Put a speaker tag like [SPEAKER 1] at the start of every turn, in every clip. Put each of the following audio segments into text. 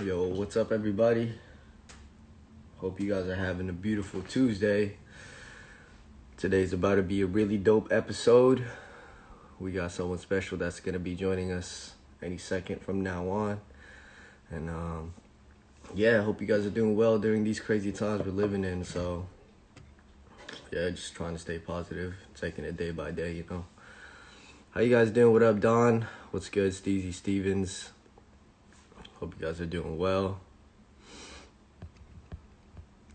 [SPEAKER 1] Yo, what's up, everybody? Hope you guys are having a beautiful Tuesday. Today's about to be a really dope episode. We got someone special that's going to be joining us any second from now on. And yeah, I hope you guys are doing well during these crazy times we're living in. So yeah, just trying to stay positive, taking it day by day, How you guys doing? What up, Don? What's good, Steezy Stevens? Hope you guys are doing well.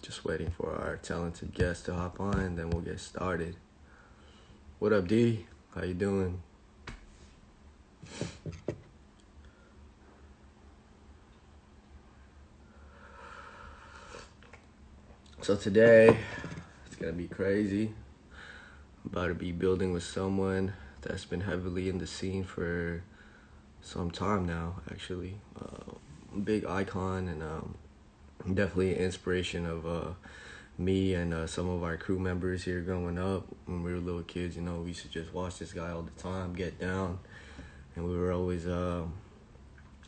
[SPEAKER 1] Just waiting for our talented guest to hop on, and then we'll get started. What up, D? How you doing? So today, it's gonna be crazy. I'm about to be building with someone that's been heavily in the scene for some time now, actually. Big icon and definitely an inspiration of me and some of our crew members here growing up. When we were little kids, we used to just watch this guy all the time get down, and we were always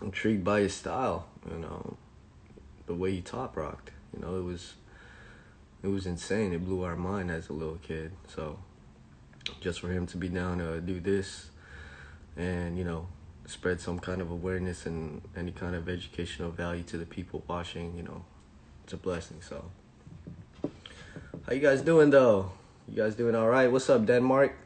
[SPEAKER 1] intrigued by his style, the way he top rocked. It was insane. It blew our mind as a little kid. So just for him to be down to do this and spread some kind of awareness and any kind of educational value to the people watching, it's a blessing. So how you guys doing though? You guys doing all right? What's up, Denmark?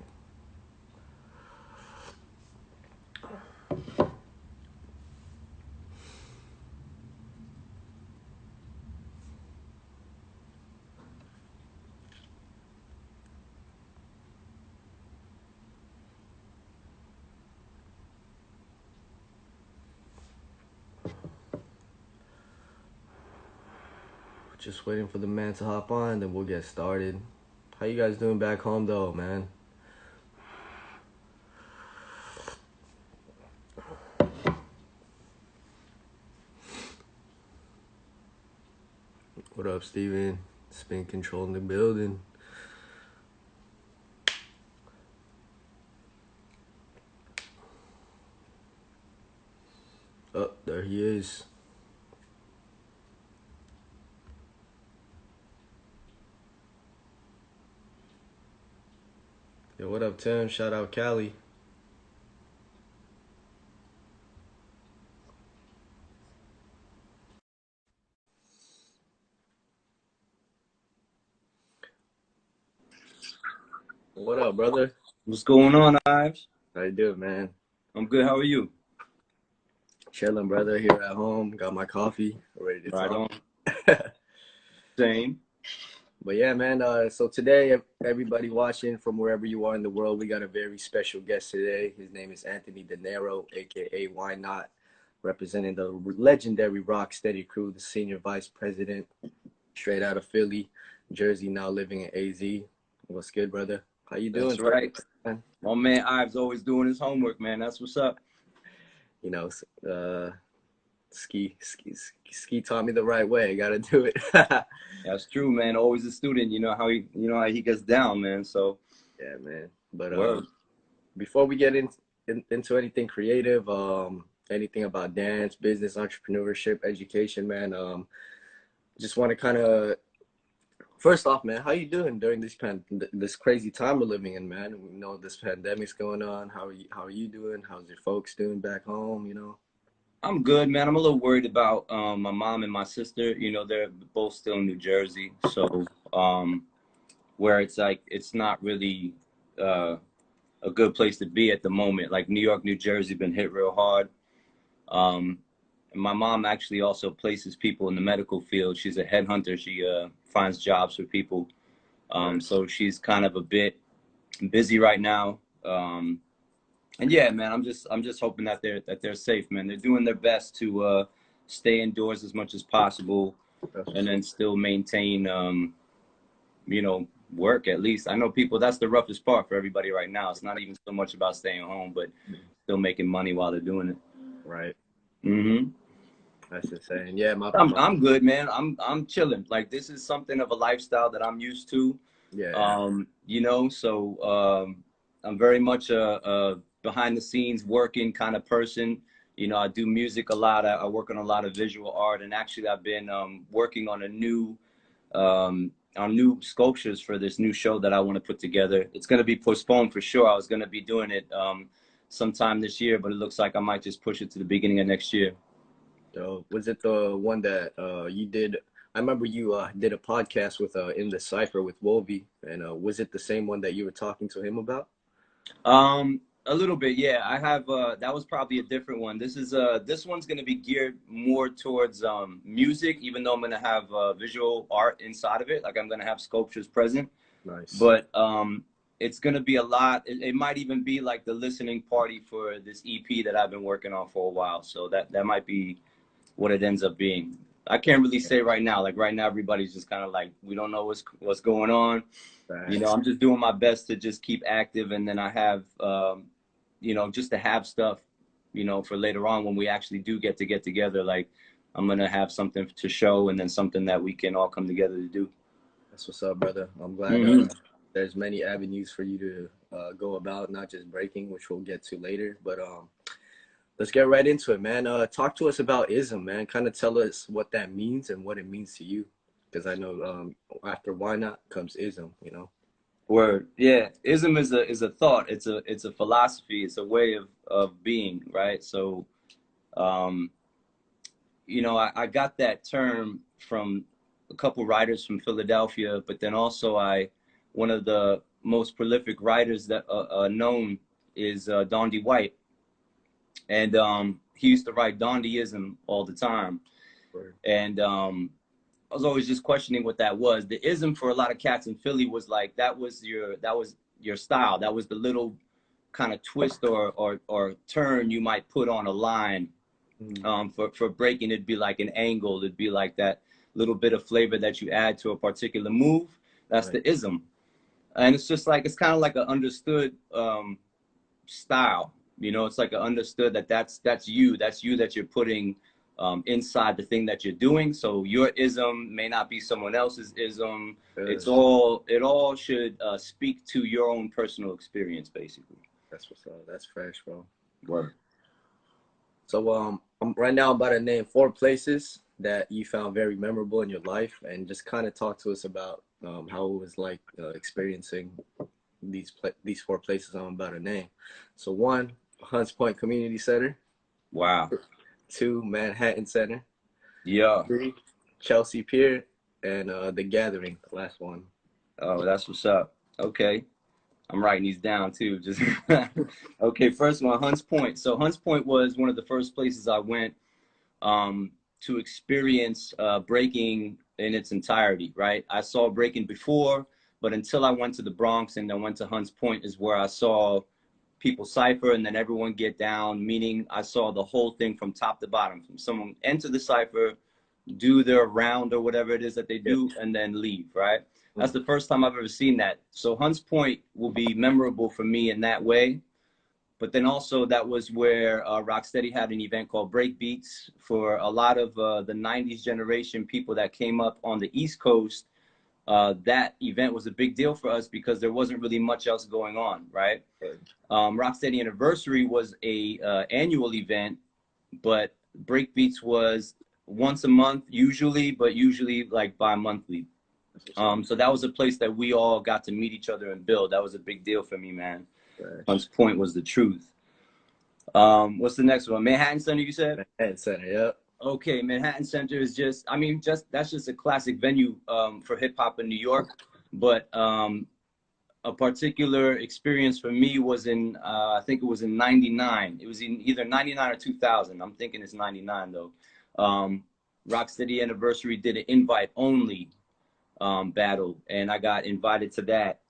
[SPEAKER 1] Just waiting for the man to hop on, then we'll get started. How you guys doing back home though, man? What up, Steven? Spin control in the building. Oh, there he is. Yo, what up, Tim? Shout out Cali. What up, brother?
[SPEAKER 2] What's going on, Ives?
[SPEAKER 1] How you doing, man?
[SPEAKER 2] I'm good. How are you?
[SPEAKER 1] Chilling, brother. Here at home. Got my coffee. Ready to
[SPEAKER 2] Right
[SPEAKER 1] talk.
[SPEAKER 2] on. Same.
[SPEAKER 1] But yeah, man. So today, everybody watching from wherever you are in the world, we got a very special guest today. His name is Anthony Denaro, aka Ynot, representing the legendary Rocksteady crew, the senior vice president, straight out of Philly, Jersey, now living in AZ. What's good, brother? How you doing?
[SPEAKER 2] That's right. My man Ives always doing his homework, man. That's what's up.
[SPEAKER 1] You know, ski taught me the right way. I gotta do it.
[SPEAKER 2] That's true, man. Always a student. You know how he gets down, man. So
[SPEAKER 1] yeah, man. But before we get into anything creative, anything about dance, business, entrepreneurship, education, man, just want to kind of first off, man, how you doing during this crazy time we're living in, man? We know this pandemic's going on. How are you doing? How's your folks doing back home?
[SPEAKER 2] I'm good, man. I'm a little worried about my mom and my sister. They're both still in New Jersey, so where it's like it's not really a good place to be at the moment. Like New York, New Jersey been hit real hard. And my mom actually also places people in the medical field. She's a headhunter. She finds jobs for people. So she's kind of a bit busy right now. And yeah, man, I'm just hoping that they're safe, man. They're doing their best to stay indoors as much as possible, and then still maintain, work at least. I know people. That's the roughest part for everybody right now. It's not even so much about staying home, but still making money while they're doing it.
[SPEAKER 1] Right.
[SPEAKER 2] Mm-hmm.
[SPEAKER 1] That's insane. Yeah,
[SPEAKER 2] I'm good, man. I'm chilling. Like this is something of a lifestyle that I'm used to.
[SPEAKER 1] Yeah.
[SPEAKER 2] So I'm very much a behind the scenes working kind of person. You know, I do music a lot. I work on a lot of visual art, and actually I've been working on new sculptures for this new show that I want to put together. It's going to be postponed for sure. I was going to be doing it sometime this year, but it looks like I might just push it to the beginning of next year.
[SPEAKER 1] So was it the one that you did? I remember you did a podcast with in the Cypher with Wolvie, and was it the same one that you were talking to him about?
[SPEAKER 2] A little bit, yeah. I have that was probably a different one. This one's gonna be geared more towards music, even though I'm gonna have visual art inside of it. Like I'm gonna have sculptures present.
[SPEAKER 1] Nice.
[SPEAKER 2] But it's gonna be a lot. It might even be like the listening party for this EP that I've been working on for a while. So that might be what it ends up being. I can't really say right now. Like right now, everybody's just kind of like, we don't know what's going on.
[SPEAKER 1] Right.
[SPEAKER 2] You know, I'm just doing my best to just keep active, and then I have, you know, just to have stuff, you know, for later on when we actually do get together. Like I'm gonna have something to show, and then something that we can all come together to do.
[SPEAKER 1] That's what's up, brother. I'm glad there's many avenues for you to go about, not just breaking, which we'll get to later, but let's get right into it, man. Talk to us about ism, man. Kind of tell us what that means and what it means to you. Because I know after why not comes ism, you know.
[SPEAKER 2] Word, yeah. Ism is a thought. It's a philosophy. It's a way of being, right? So, you know, I got that term from a couple writers from Philadelphia, but then also one of the most prolific writers that known is Don D. White. And he used to write Dondiism all the time.
[SPEAKER 1] Right.
[SPEAKER 2] And I was always just questioning what that was. The ism for a lot of cats in Philly was like, that was your style. That was the little kind of twist or turn you might put on a line. For breaking, it'd be like an angle. It'd be like that little bit of flavor that you add to a particular move. That's right. The ism. And it's just like, it's kind of like an understood style. You know, it's like an understood that's you that you're putting inside the thing that you're doing. So your ism may not be someone else's ism. It all should speak to your own personal experience, basically.
[SPEAKER 1] That's what's up. That's fresh, bro.
[SPEAKER 2] Word.
[SPEAKER 1] So right now I'm about to name 4 places that you found very memorable in your life, and just kind of talk to us about how it was like experiencing these 4 places I'm about to name. So 1, Hunts Point Community Center.
[SPEAKER 2] Wow.
[SPEAKER 1] 2, Manhattan Center.
[SPEAKER 2] Yeah.
[SPEAKER 1] 3, Chelsea Pier, and The Gathering, the last one.
[SPEAKER 2] Oh, that's what's up. Okay. I'm writing these down too. Just okay, first one, Hunts Point. So Hunts Point was one of the first places I went to experience breaking in its entirety, right? I saw breaking before, but until I went to the Bronx and then went to Hunts Point is where I saw people cipher and then everyone get down, meaning I saw the whole thing from top to bottom, from someone enter the cipher, do their round or whatever it is that they do, and then leave, right? That's the first time I've ever seen that. So Hunts Point will be memorable for me in that way. But then also that was where Rocksteady had an event called Break Beats for a lot of the 90s generation people that came up on the East Coast. That event was a big deal for us because there wasn't really much else going on, right? Rocksteady Anniversary was a annual event, but Break Beats was once a month usually, but usually like bi-monthly. So that was a place that we all got to meet each other and build. That was a big deal for me, man. Right. Hunts Point was the truth. What's the next one? Manhattan Center, you said?
[SPEAKER 1] Manhattan Center, yep.
[SPEAKER 2] Okay, Manhattan Center is just, I mean, that's just a classic venue for hip hop in New York. But a particular experience for me was in, I think it was in 99. It was in either 99 or 2000. I'm thinking it's 99 though. Rocksteady Anniversary did an invite only battle, and I got invited to that.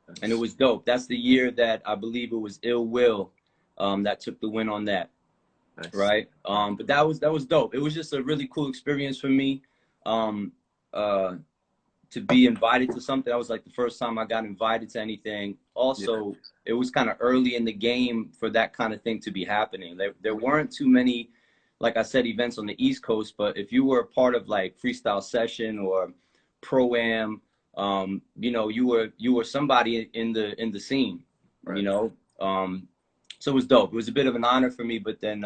[SPEAKER 2] Nice. And it was dope. That's the year that I believe it was Ill Will that took the win on that. Nice. Right. But that was dope. It was just a really cool experience for me to be invited to something. That was like the first time I got invited to anything. Also, It was kind of early in the game for that kind of thing to be happening. There weren't too many, like I said, events on the East Coast, but if you were a part of like Freestyle Session or Pro-Am, you know, you were somebody in the scene, right. You know, so it was dope. It was a bit of an honor for me, but then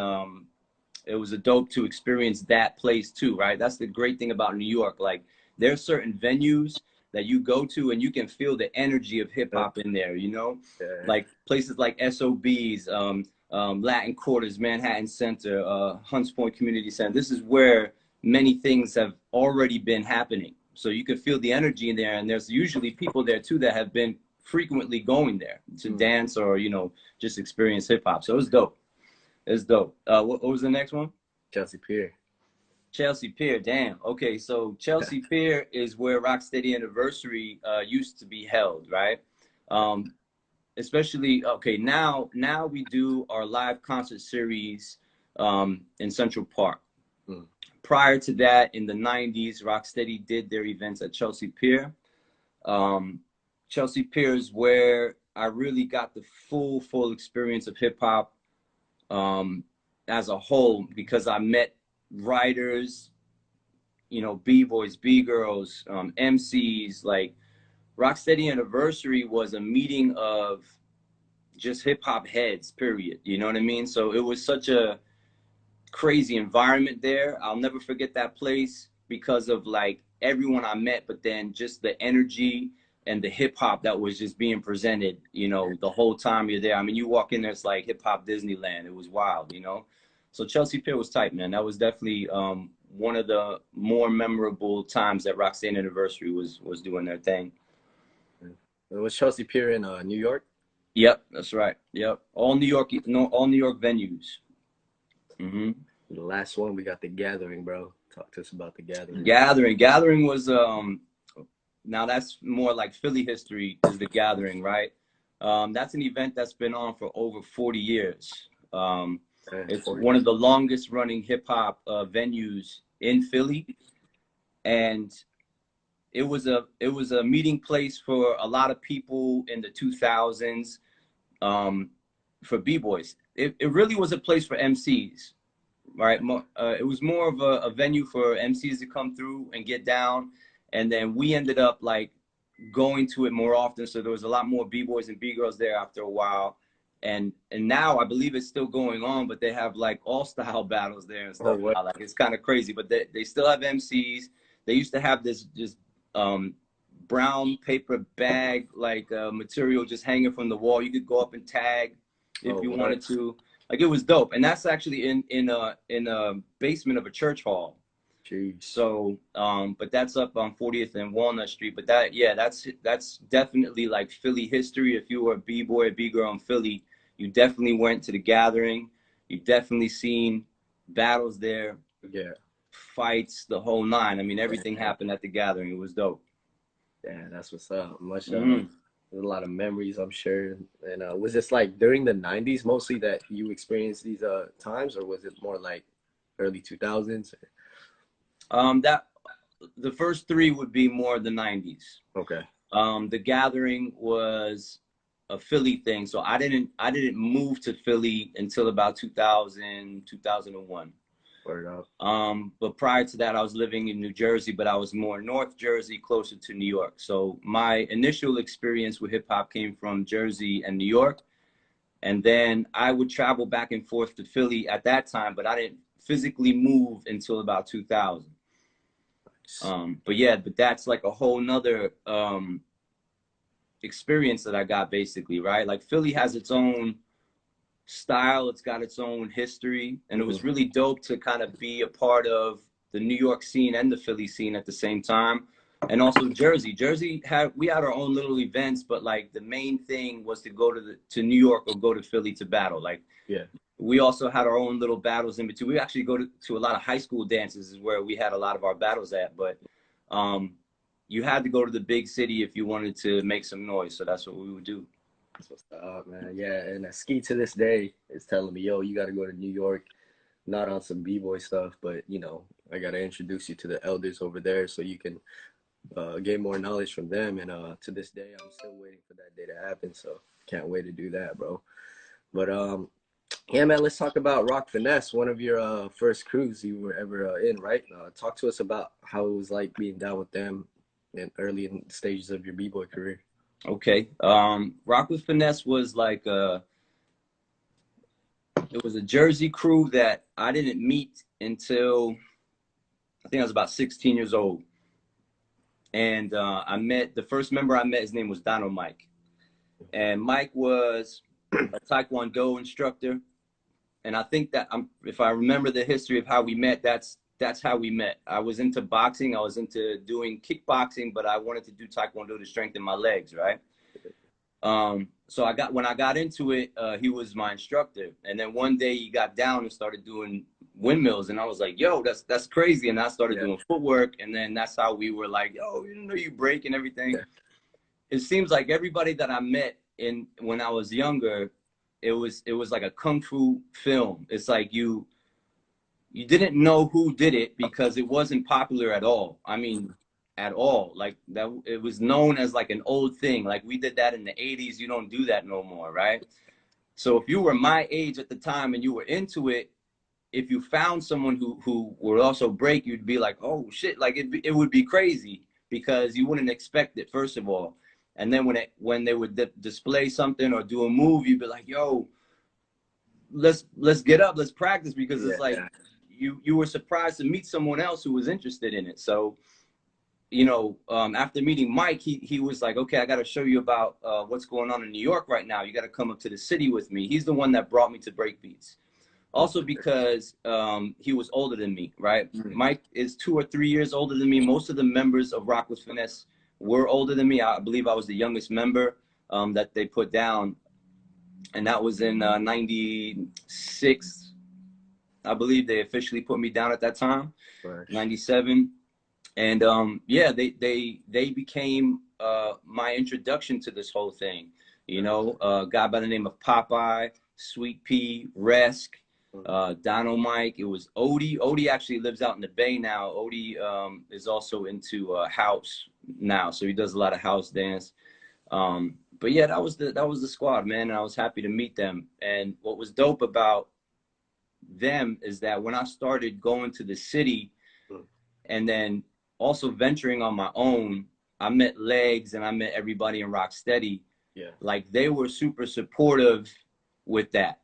[SPEAKER 2] it was a dope to experience that place too, right? That's the great thing about New York. Like there's certain venues that you go to and you can feel the energy of hip
[SPEAKER 1] Yeah.
[SPEAKER 2] hop in there, you know,
[SPEAKER 1] Yeah.
[SPEAKER 2] like places like SOBs, Latin Quarters, Manhattan Center, Hunts Point Community Center. This is where many things have already been happening. So you can feel the energy in there. And there's usually people there too that have been frequently going there to dance or, you know, just experience hip hop. So it's dope. It's dope. What was the next one?
[SPEAKER 1] Chelsea Pier.
[SPEAKER 2] Chelsea Pier. Damn. Okay, so Chelsea Pier is where Rocksteady Anniversary used to be held, right? Especially okay. Now we do our live concert series in Central Park. Prior to that, in the '90s, Rocksteady did their events at Chelsea Pier. Chelsea Pier is where I really got the full experience of hip hop as a whole, because I met writers, you know, b-boys, b-girls, MCs. Like Rocksteady Anniversary was a meeting of just hip hop heads, period. You know what I mean? So it was such a crazy environment there. I'll never forget that place because of like everyone I met, but then just the energy and the hip hop that was just being presented, you know, the whole time you're there. I mean, you walk in there, it's like hip hop Disneyland. It was wild, you know? So Chelsea Pier was tight, man. That was definitely one of the more memorable times that Roxanne Anniversary was doing their thing.
[SPEAKER 1] It was Chelsea Pier in New York.
[SPEAKER 2] Yep, that's right. Yep, all New York, no, all New York venues.
[SPEAKER 1] The last one, we got the Gathering, bro. Talk to us about the Gathering.
[SPEAKER 2] Gathering was now that's more like Philly history, is the Gathering, right? That's an event that's been on for over 40 years. It's
[SPEAKER 1] 40.
[SPEAKER 2] one of the longest running hip hop venues in Philly, and it was a meeting place for a lot of people in the 2000s, for b-boys. It really was a place for MCs, right? It was more of a venue for MCs to come through and get down, and then we ended up like going to it more often. So there was a lot more b-boys and b-girls there after a while, and now I believe it's still going on, but they have like all style battles there and stuff.
[SPEAKER 1] Oh,
[SPEAKER 2] Like it's kind of crazy, but they still have MCs. They used to have this just brown paper bag like material just hanging from the wall. You could go up and tag if you wanted to. Like it was dope, and that's actually in a basement of a church hall.
[SPEAKER 1] Jeez.
[SPEAKER 2] So, but that's up on 40th and Walnut Street. But that, yeah, that's definitely like Philly history. If you were a b-boy or b-girl in Philly, you definitely went to the Gathering. You definitely seen battles there.
[SPEAKER 1] Yeah.
[SPEAKER 2] Fights, the whole nine. I mean, everything happened at the Gathering. It was dope.
[SPEAKER 1] Yeah, that's what's up. There's a lot of memories, I'm sure. And was this like during the '90s mostly that you experienced these times, or was it more like early 2000s?
[SPEAKER 2] That the first three would be more the '90s.
[SPEAKER 1] Okay.
[SPEAKER 2] The Gathering was a Philly thing, so I didn't move to Philly until about 2000, 2001.
[SPEAKER 1] Word up.
[SPEAKER 2] But prior to that, I was living in New Jersey, but I was more North Jersey, closer to New York. So my initial experience with hip hop came from Jersey and New York. And then I would travel back and forth to Philly at that time, but I didn't physically move until about 2000. But yeah, but that's like a whole nother experience that I got basically, right? Like Philly has its own style, it's got its own history, and it was really dope to kind of be a part of the New York scene and the Philly scene at the same time. And also Jersey we had our own little events, but like the main thing was to go to New York or go to Philly to battle. Like, yeah, we also had our own little battles in between. We actually go to a lot of high school dances is where we had a lot of our battles at, but you had to go to the big city if you wanted to make some noise, so that's what we would do.
[SPEAKER 1] That's what's up, man. Yeah, and Ski to this day is telling me, yo, you got to go to New York, not on some b-boy stuff, but you know, I got to introduce you to the elders over there so you can gain more knowledge from them. And to this day, I'm still waiting for that day to happen. So can't wait to do that, bro. But yeah, man, let's talk about Rock Finesse, one of your first crews you were ever in, right? Talk to us about how it was like being down with them in early in stages of your b-boy career.
[SPEAKER 2] Okay. Rock with Finesse was like It was a Jersey crew that I didn't meet until I think I was about 16 years old. And I met the first member I met. His name was Mike, and Mike was a Taekwondo instructor. And I think that if I remember the history of how we met, that's how we met. I was into boxing. I was into doing kickboxing, but I wanted to do Taekwondo to strengthen my legs, right? So when I got into it, he was my instructor. And then one day he got down and started doing windmills. And I was like, yo, that's crazy. And I started doing footwork. And then that's how we were like, yo, you know, you break and everything. Yeah. It seems like everybody that I met when I was younger, it was like a kung fu film. It's like you didn't know who did it because it wasn't popular at all. I mean, at all. Like that, it was known as like an old thing. Like we did that in the 80s. You don't do that no more, right? So if you were my age at the time and you were into it, if you found someone who would also break, you'd be like, oh shit, like it would be crazy because you wouldn't expect it, first of all. And then when they would display something or do a move, you'd be like, yo, let's get up, let's practice, because it's like you were surprised to meet someone else who was interested in it. So, you know, after meeting Mike, he was like, okay, I got to show you about what's going on in New York right now. You got to come up to the city with me. He's the one that brought me to breakbeats. Also because he was older than me, right? Mm-hmm. Mike is 2 or 3 years older than me. Most of the members of Rock with Finesse were older than me. I believe I was the youngest member that they put down. And that was in 96. I believe they officially put me down at that time, right. 97. And yeah, they became my introduction to this whole thing. You know, a guy by the name of Popeye, Sweet Pea, Resk, Mike. It was Odie. Odie actually lives out in the Bay now. Odie is also into house now, so he does a lot of house dance. But yeah, that was the squad, man, and I was happy to meet them. And what was dope about them is that when I started going to the city and then also venturing on my own, I met Legs and I met everybody in Rocksteady. Yeah, like they were super supportive with that.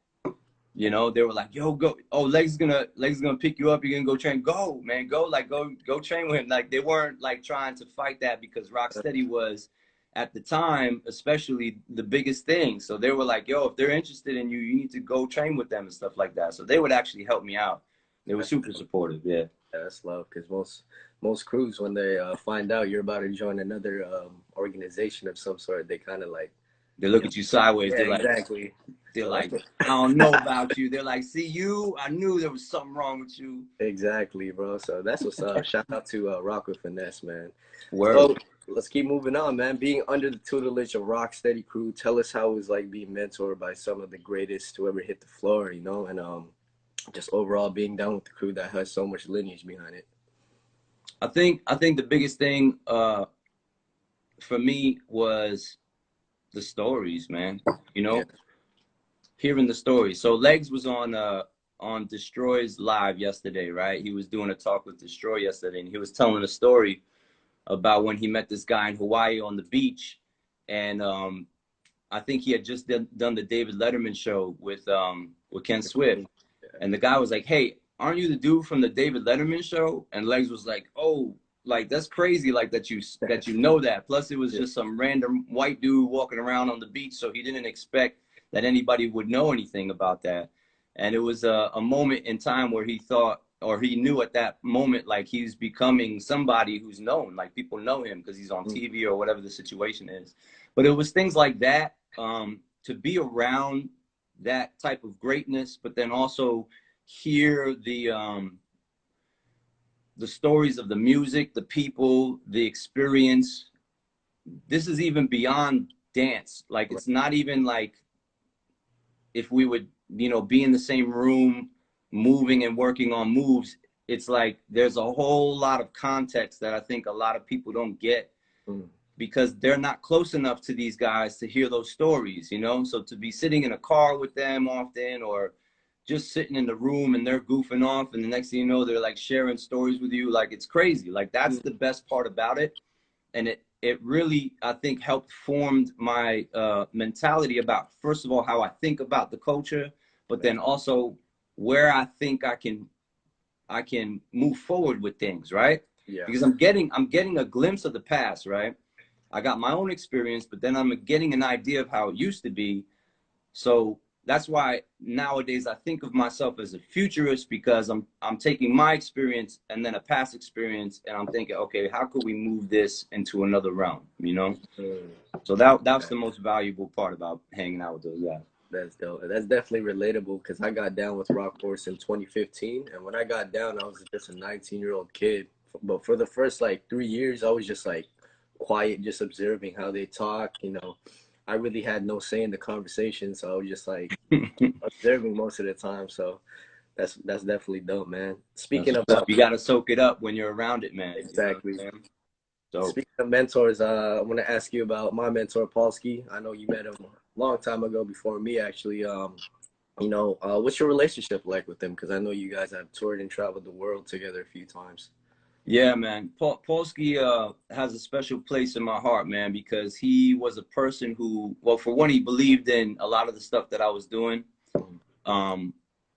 [SPEAKER 2] You know, they were like, yo, go. Oh, Legs is gonna pick you up. You're gonna go train. Go, man, go. Like, go train with him. Like, they weren't like trying to fight that because Rocksteady was, at the time, especially, the biggest thing. So they were like, yo, if they're interested in you, you need to go train with them and stuff like that. So they would actually help me out. They were super supportive. Yeah.
[SPEAKER 1] That's love, because most crews, when they find out you're about to join another organization of some sort, they kind of like,
[SPEAKER 2] they look at you sideways.
[SPEAKER 1] Yeah,
[SPEAKER 2] they're like,
[SPEAKER 1] exactly.
[SPEAKER 2] They're like, I don't know about you. They're like, see you, I knew there was something wrong with you.
[SPEAKER 1] Exactly, bro. So that's what's up. Shout out to Rock with Finesse, man.
[SPEAKER 2] Word.
[SPEAKER 1] So let's keep moving on, man. Being under the tutelage of Rocksteady crew, tell us how it was like being mentored by some of the greatest to ever hit the floor, you know, and just overall being down with the crew that has so much lineage behind it.
[SPEAKER 2] I think the biggest thing for me was the stories, man. You know, hearing the stories. So Legs was on Destroy's live yesterday, right? He was doing a talk with Destroy yesterday, and he was telling a story about when he met this guy in Hawaii on the beach, and I think he had just done the David Letterman show with Ken Swift, and the guy was like, "Hey, aren't you the dude from the David Letterman show?" And Legs was like, "Oh, like that's crazy, like that you know that." Plus, it was just some random white dude walking around on the beach, so he didn't expect that anybody would know anything about that. And it was a moment in time where he thought, or he knew at that moment, like he's becoming somebody who's known, like people know him because he's on TV or whatever the situation is. But it was things like that, to be around that type of greatness, but then also hear the stories of the music, the people, the experience. This is even beyond dance. Like, it's not even like if we would, you know, be in the same room moving and working on moves. It's like there's a whole lot of context that I think a lot of people don't get because they're not close enough to these guys to hear those stories, you know? So to be sitting in a car with them often, or just sitting in the room and they're goofing off, and the next thing you know, they're like sharing stories with you. Like, it's crazy. Like, that's the best part about it. And it really, I think, helped formed my mentality about, first of all, how I think about the culture, but then also where I think I can move forward with things, right?
[SPEAKER 1] Yeah.
[SPEAKER 2] Because I'm getting a glimpse of the past, right? I got my own experience, but then I'm getting an idea of how it used to be. So that's why nowadays I think of myself as a futurist, because I'm taking my experience and then a past experience, and I'm thinking, okay, how could we move this into another realm, you know? So that's the most valuable part about hanging out with those guys.
[SPEAKER 1] That's dope. That's definitely relatable because I got down with Rock Force in 2015, and when I got down, I was just a 19-year-old kid. But for the first like 3 years, I was just like quiet, just observing how they talk. You know, I really had no say in the conversation, so I was just like observing most of the time. So that's definitely dope, man. Speaking of
[SPEAKER 2] you got to soak it up when you're around it, man.
[SPEAKER 1] Exactly.
[SPEAKER 2] You know so
[SPEAKER 1] speaking of mentors, I want to ask you about my mentor, Polsky. I know you met him a long time ago before me, actually. You know, what's your relationship like with him? Because I know you guys have toured and traveled the world together a few times.
[SPEAKER 2] Yeah, man. Polsky has a special place in my heart, man, because he was a person who, well, for one, he believed in a lot of the stuff that I was doing.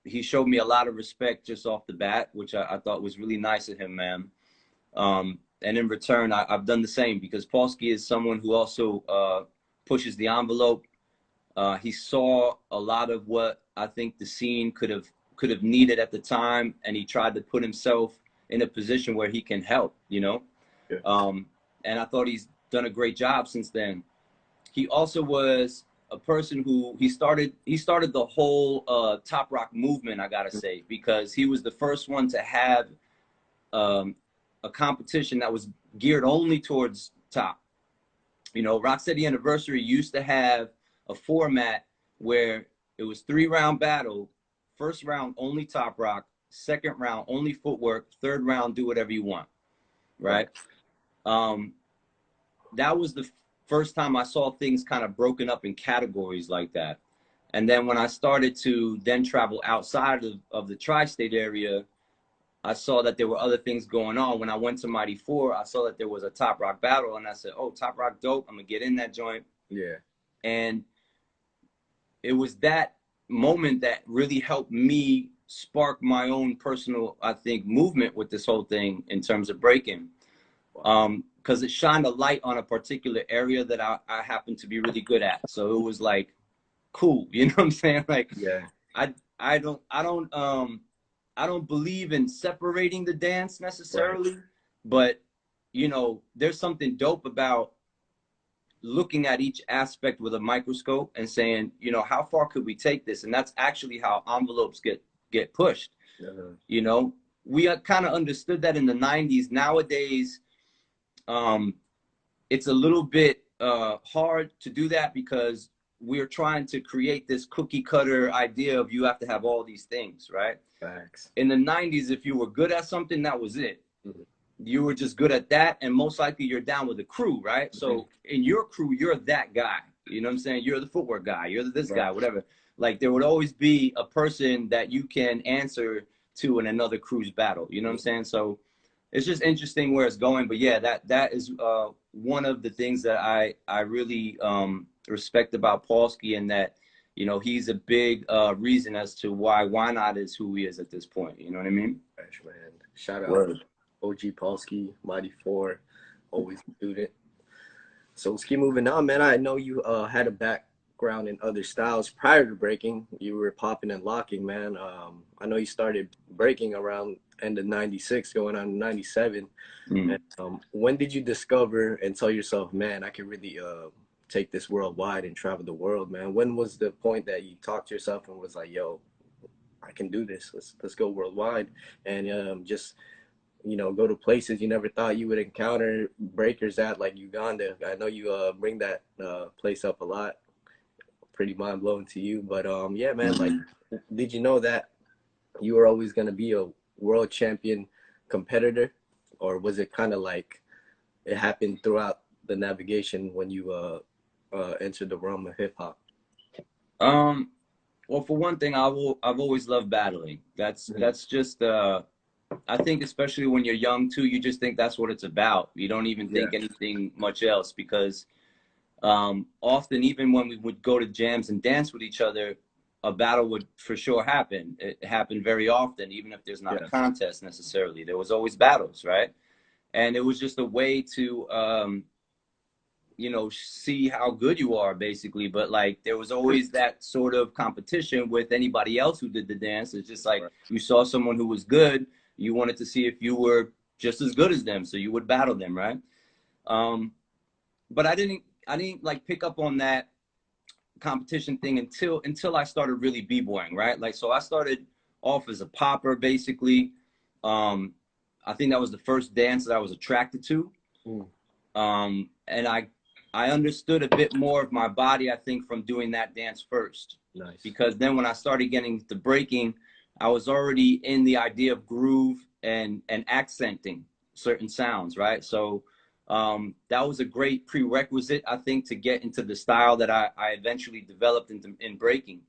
[SPEAKER 2] He showed me a lot of respect just off the bat, which I thought was really nice of him, man. And in return, I've done the same, because Polsky is someone who also pushes the envelope. He saw a lot of what I think the scene could have needed at the time, and he tried to put himself in a position where he can help, you know. Yeah. And I thought he's done a great job since then. He also was a person who he started the whole Top Rock movement, I gotta say, because he was the first one to have a competition that was geared only towards top. You know, Rocksteady Anniversary used to have a format where it was 3-round battle. First round only Top Rock, second round only footwork, third round do whatever you want, right? That was the first time I saw things kind of broken up in categories like that. And then when I started to then travel outside of the tri-state area, I saw that there were other things going on. When I went to Mighty 4, I saw that there was a Top Rock battle, and I said, oh, Top Rock dope, I'm gonna get in that joint.
[SPEAKER 1] Yeah.
[SPEAKER 2] And it was that moment that really helped me spark my own personal, I think, movement with this whole thing in terms of breaking. Because it shined a light on a particular area that I happen to be really good at. So it was like, cool, you know what I'm saying? Like,
[SPEAKER 1] yeah,
[SPEAKER 2] I don't believe in separating the dance necessarily, right. But you know, there's something dope about looking at each aspect with a microscope and saying, you know, how far could we take this? And that's actually how envelopes get pushed. You know, we kind of understood that in the 90s. Nowadays, it's a little bit hard to do that, because we're trying to create this cookie cutter idea of you have to have all these things, right?
[SPEAKER 1] Facts.
[SPEAKER 2] In the 90s, if you were good at something, that was it. You were just good at that, and most likely you're down with a crew, right? So in your crew, you're that guy. You know what I'm saying? You're the footwork guy. You're this guy, whatever. Like, there would always be a person that you can answer to in another crew's battle. You know what I'm saying? So it's just interesting where it's going. But yeah, that is one of the things that I really respect about Polsky, and that, you know, he's a big reason as to why Ynot is who he is at this point. You know what I mean?
[SPEAKER 1] Gosh, man. Shout out OG Polsky, Mighty 4, always a student. So let's keep moving on, man. I know you had a background in other styles prior to breaking. You were popping and locking, man. I know you started breaking around end of 96, going on 97. And, when did you discover and tell yourself, man, I can really take this worldwide and travel the world, man? When was the point that you talked to yourself and was like, yo, I can do this. Let's go worldwide, and just, you know, go to places you never thought you would encounter breakers at, like Uganda. I know you bring that place up a lot. Pretty mind blowing to you, but yeah, man. Like, did you know that you were always gonna be a world champion competitor, or was it kind of like it happened throughout the navigation when you entered the realm of hip hop?
[SPEAKER 2] Well, for one thing, I've always loved battling. That's just I think, especially when you're young too, you just think that's what it's about. You don't even think anything much else, because often, even when we would go to jams and dance with each other, a battle would for sure happen. It happened very often, even if there's not a contest necessarily. There was always battles, right? And it was just a way to, you know, see how good you are, basically. But like, there was always that sort of competition with anybody else who did the dance. It's just like, you saw someone who was good, you wanted to see if you were just as good as them, so you would battle them, right? But I didn't like pick up on that competition thing until I started really b-boying, right? Like, so I started off as a popper, basically. I think that was the first dance that I was attracted to. And I understood a bit more of my body, I think, from doing that dance first.
[SPEAKER 1] Nice. Because
[SPEAKER 2] then when I started getting to breaking, I was already in the idea of groove and accenting certain sounds, right? So that was a great prerequisite, I think, to get into the style that I eventually developed in breaking.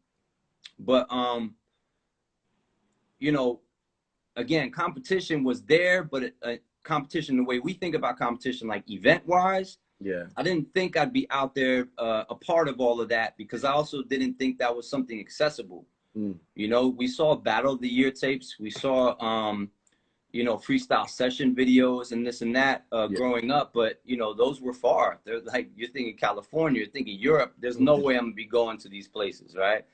[SPEAKER 2] But, you know, again, competition was there, but competition, the way we think about competition, like event-wise, I didn't think I'd be out there a part of all of that, because I also didn't think that was something accessible. You know, we saw Battle of the Year tapes. We saw, you know, freestyle session videos and this and that growing up. But, you know, those were far. They're like, you're thinking California, you're thinking Europe. There's no way I'm going to be going to these places, right?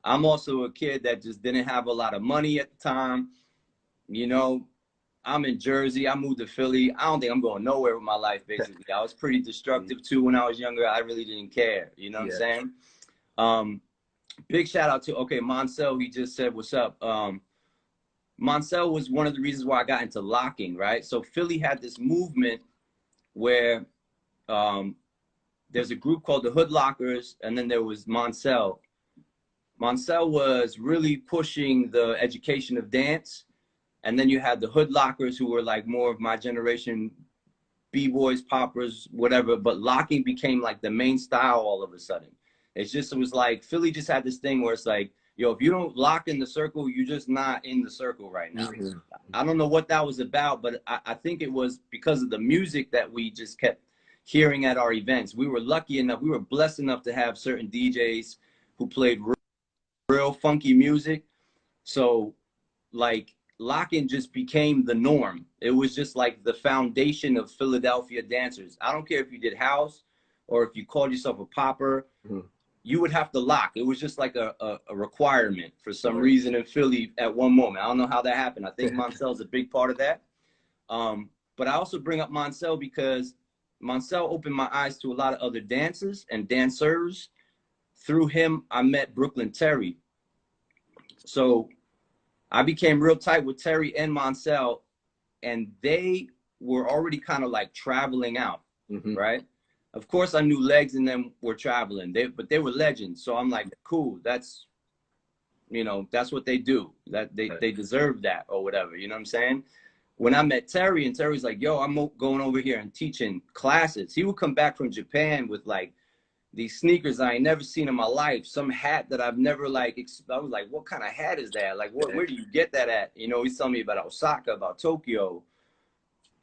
[SPEAKER 2] I'm also a kid that just didn't have a lot of money at the time. You know, I'm in Jersey. I moved to Philly. I don't think I'm going nowhere with my life, basically. I was pretty destructive, too, when I was younger. I really didn't care. You know what I'm saying? Big shout out to, okay, Monsell, he just said, what's up? Monsell was one of the reasons why I got into locking, right? So Philly had this movement where there's a group called the Hood Lockers, and then there was Monsell. Monsell was really pushing the education of dance. And then you had the Hood Lockers, who were like more of my generation, B-boys, poppers, whatever. But locking became like the main style all of a sudden. It was like, Philly just had this thing where it's like, yo, if you don't lock in the circle, you're just not in the circle right now. I don't know what that was about, but I think it was because of the music that we just kept hearing at our events. We were lucky enough, we were blessed enough to have certain DJs who played real funky music. So like, locking just became the norm. It was just like the foundation of Philadelphia dancers. I don't care if you did house or if you called yourself a popper, you would have to lock. It was just like a requirement for some reason in Philly at one moment. I don't know how that happened. I think Monsell's a big part of that. But I also bring up Monsell because Monsell opened my eyes to a lot of other dancers and dancers. Through him, I met Brooklyn Terry. So I became real tight with Terry and Monsell, and they were already kind of like traveling out, right? Of course, I knew Legs and them were traveling, but they were legends. So I'm like, cool, that's, you know, that's what they do. That they deserve that or whatever, you know what I'm saying? When I met Terry, and Terry's like, yo, I'm going over here and teaching classes. He would come back from Japan with like these sneakers I ain't never seen in my life, some hat that I've never like, I was like, what kind of hat is that? Like, where do you get that at? You know, he's telling me about Osaka, about Tokyo.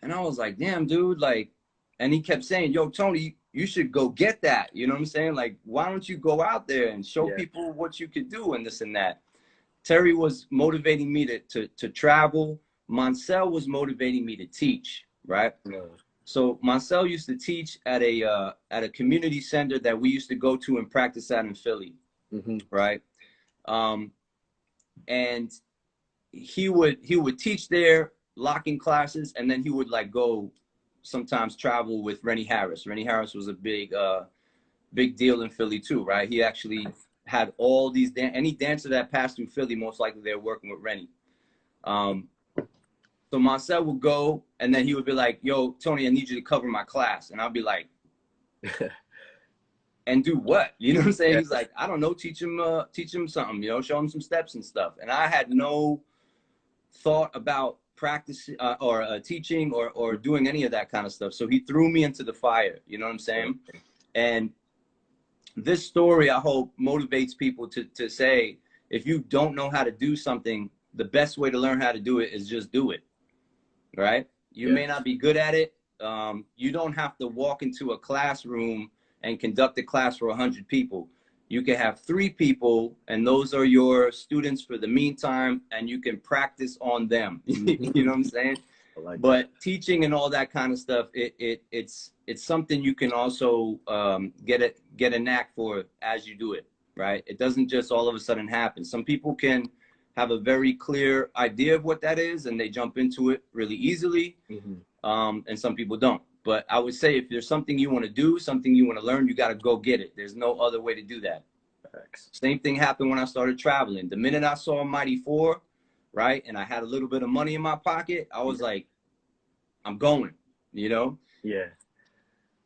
[SPEAKER 2] And I was like, damn, dude, like, and he kept saying, yo, Tony, you should go get that. You know what I'm saying? Like, why don't you go out there and show people what you could do and this and that? Terry was motivating me to travel. Monsell was motivating me to teach, right? So Monsell used to teach at a community center that we used to go to and practice at in Philly, right? And he would teach there, locking classes, and then he would like go sometimes travel with Rennie Harris. Rennie Harris was a big deal in Philly too, right? He actually had all these any dancer that passed through Philly, most likely they're working with Rennie. So Monsell would go, and then he would be like, yo, Tony, I need you to cover my class. And I'll be like, and do what? You know what I'm saying? He's like, I don't know, teach him something, you know, show him some steps and stuff. And I had no thought about practice or teaching or doing any of that kind of stuff. So he threw me into the fire, you know what I'm saying? And this story, I hope, motivates people to say, if you don't know how to do something, the best way to learn how to do it is just do it. Right? You may not be good at it. You don't have to walk into a classroom and conduct a class for 100 people. You can have 3 people, and those are your students for the meantime, and you can practice on them. You know what I'm saying?
[SPEAKER 1] Like
[SPEAKER 2] but that. Teaching and all that kind of stuff, it's something you can also get a knack for as you do it, right? It doesn't just all of a sudden happen. Some people can have a very clear idea of what that is, and they jump into it really easily, and some people don't. But I would say if there's something you want to do, something you want to learn, you got to go get it. There's no other way to do that.
[SPEAKER 1] Facts.
[SPEAKER 2] Same thing happened when I started traveling. The minute I saw Mighty 4, right, and I had a little bit of money in my pocket, I was like, I'm going, you know?
[SPEAKER 1] Yeah.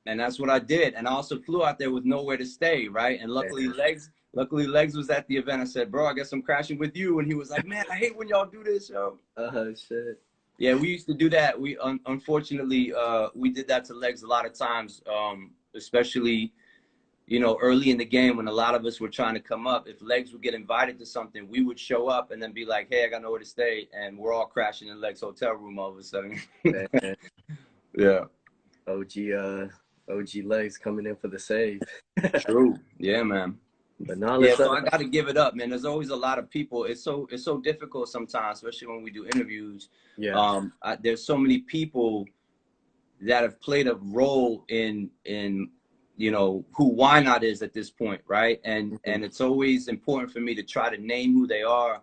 [SPEAKER 2] And that's what I did. And I also flew out there with nowhere to stay, right? And luckily, Legs was at the event. I said, bro, I guess I'm crashing with you. And he was like, man, I hate when y'all do this, yo.
[SPEAKER 1] Shit.
[SPEAKER 2] Yeah, we used to do that. We unfortunately we did that to Legs a lot of times, especially, you know, early in the game when a lot of us were trying to come up. If Legs would get invited to something, we would show up and then be like, hey, I got nowhere to stay, and we're all crashing in Legs' hotel room all of a sudden. Yeah.
[SPEAKER 1] OG Legs coming in for the save.
[SPEAKER 2] True. Yeah, man.
[SPEAKER 1] But now
[SPEAKER 2] so I got to give it up, man. There's always a lot of people. It's so difficult sometimes, especially when we do interviews.
[SPEAKER 1] Yeah.
[SPEAKER 2] There's so many people that have played a role in you know who Ynot is at this point, right? And it's always important for me to try to name who they are,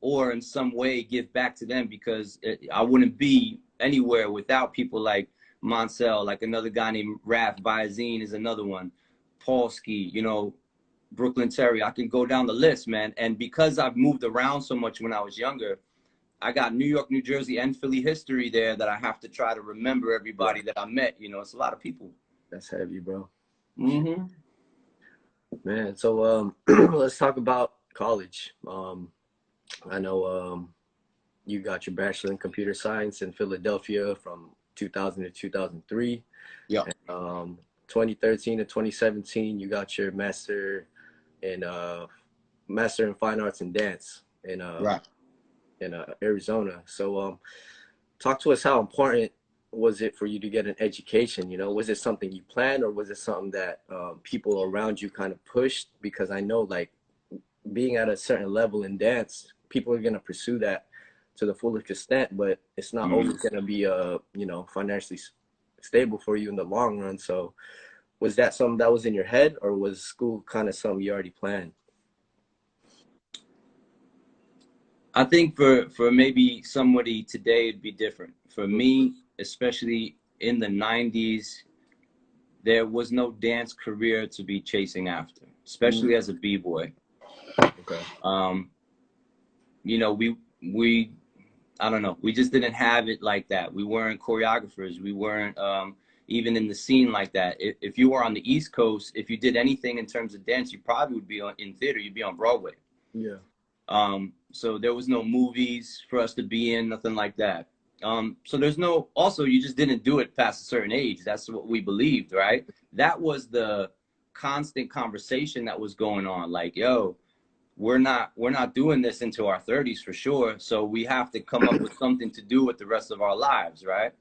[SPEAKER 2] or in some way give back to them, because I wouldn't be anywhere without people like Monsell, like another guy named Raf Viazine is another one, Paulski, you know, Brooklyn Terry. I can go down the list, man. And because I've moved around so much when I was younger, I got New York, New Jersey, and Philly history there that I have to try to remember everybody that I met. You know, it's a lot of people.
[SPEAKER 1] That's heavy, bro.
[SPEAKER 2] Mm-hmm.
[SPEAKER 1] Man, so let's talk about college. I know you got your bachelor in computer science in Philadelphia from 2000 to 2003.
[SPEAKER 2] Yeah.
[SPEAKER 1] 2013 to 2017, you got your master in fine arts and dance in Arizona. So talk to us, how important was it for you to get an education? You know, was it something you planned, or was it something that people around you kind of pushed? Because I know, like, being at a certain level in dance, people are going to pursue that to the fullest extent, but it's not always going to be you know, financially stable for you in the long run. So was that something that was in your head, or was school kind of something you already planned?
[SPEAKER 2] I think for maybe somebody today it'd be different. For me, especially in the 90s, there was no dance career to be chasing after, especially as a b-boy.
[SPEAKER 1] Okay.
[SPEAKER 2] You know, we I don't know, we just didn't have it like that. We weren't choreographers. We weren't even in the scene like that. If you were on the East Coast, if you did anything in terms of dance, you probably would be in theater. You'd be on Broadway.
[SPEAKER 1] Yeah.
[SPEAKER 2] So there was no movies for us to be in, nothing like that. So there's no, also you just didn't do it past a certain age. That's what we believed, right? That was the constant conversation that was going on. Like, yo, we're not doing this into our 30s for sure. So we have to come up with something to do with the rest of our lives, right?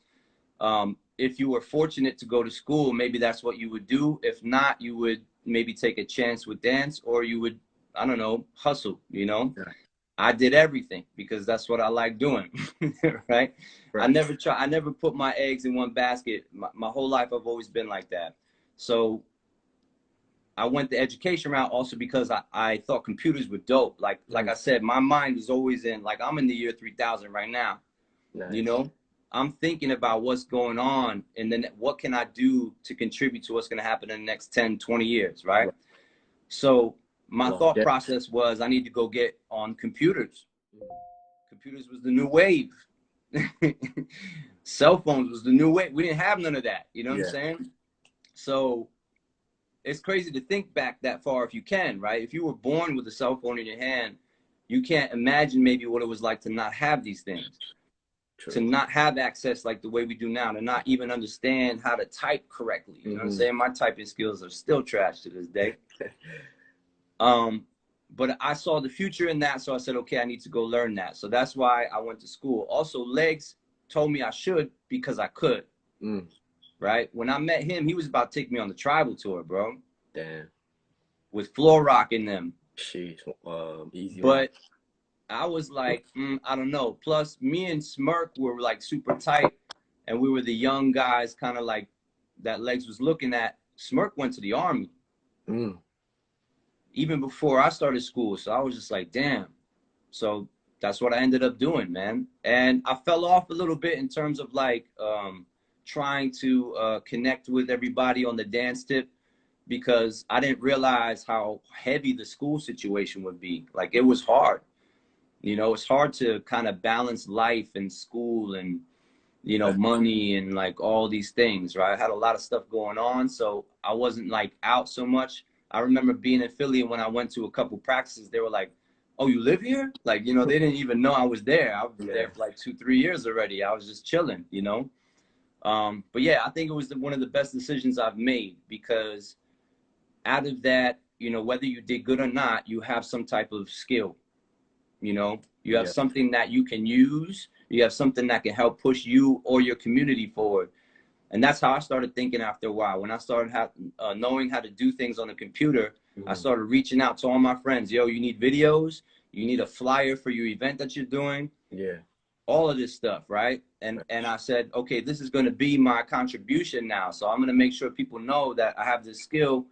[SPEAKER 2] If you were fortunate to go to school, maybe that's what you would do. If not, you would maybe take a chance with dance, or you would, I don't know, hustle, you know? Yeah. I did everything because that's what I like doing, right? I never put my eggs in one basket. My whole life, I've always been like that. So I went the education route also because I thought computers were dope. Like I said, my mind was always in, like, I'm in the year 3000 right now. Nice. You know, I'm thinking about what's going on and then what can I do to contribute to what's going to happen in the next 10, 20 years, right? So my thought process was, I need to go get on computers. Computers was the new wave. Cell phones was the new wave. We didn't have none of that. You know what I'm saying? So it's crazy to think back that far if you can, right? If you were born with a cell phone in your hand, you can't imagine maybe what it was like to not have these things. True. To not have access like the way we do now, to not even understand how to type correctly. You know what I'm saying? My typing skills are still trash to this day. But I saw the future in that, so I said, okay, I need to go learn that. So that's why I went to school. Also, Legs told me I should because I could. Right? When I met him, he was about to take me on the tribal tour, bro.
[SPEAKER 1] Damn.
[SPEAKER 2] with floor rock in them.
[SPEAKER 1] Sheesh, easy one.
[SPEAKER 2] But I was like, I don't know. Plus, me and Smirk were like super tight, and we were the young guys, kind of like that Legs was looking at. Smirk went to the Army even before I started school, so I was just like, damn. So that's what I ended up doing, man. And I fell off a little bit in terms of like trying to connect with everybody on the dance tip, because I didn't realize how heavy the school situation would be. Like, it was hard. You know, it's hard to kind of balance life and school and, you know, money and like all these things, right? I had a lot of stuff going on, so I wasn't like out so much. I remember being in Philly, and when I went to a couple practices, they were like, "Oh, you live here?" Like, you know, they didn't even know I was there. I was there for like 2-3 years already. I was just chilling, you know? But yeah, I think it was one of the best decisions I've made, because out of that, you know, whether you did good or not, you have some type of skill. You know, you have something that you can use. You have something that can help push you or your community forward. And that's how I started thinking after a while. When I started knowing how to do things on the computer, I started reaching out to all my friends. Yo, you need videos? You need a flyer for your event that you're doing?
[SPEAKER 1] Yeah.
[SPEAKER 2] All of this stuff, right? And I said, okay, this is going to be my contribution now. So I'm going to make sure people know that I have this skill,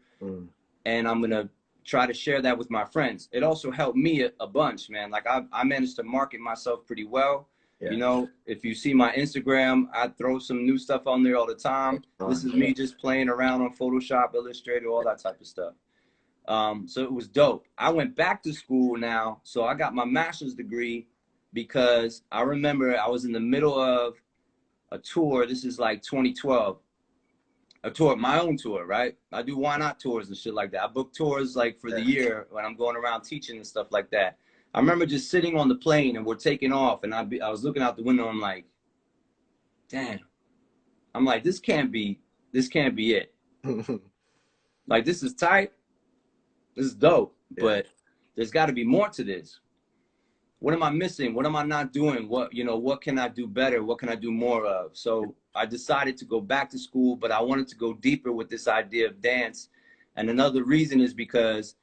[SPEAKER 2] and I'm going to try to share that with my friends. It also helped me a bunch, man. Like, I managed to market myself pretty well. You know, if you see my Instagram, I throw some new stuff on there all the time. This is me just playing around on Photoshop, Illustrator, all that type of stuff. So it was dope. I went back to school now. So I got my master's degree, because I remember I was in the middle of a tour. This is like 2012. A tour, my own tour, right? I do Why Not tours and shit like that. I book tours like for the year when I'm going around teaching and stuff like that. I remember just sitting on the plane, and we're taking off, and I was looking out the window. I'm like, damn. I'm like, this can't be it. Like, this is tight. This is dope, but there's got to be more to this. What am I missing? What am I not doing? What can I do better? What can I do more of? So I decided to go back to school, but I wanted to go deeper with this idea of dance. And another reason is because,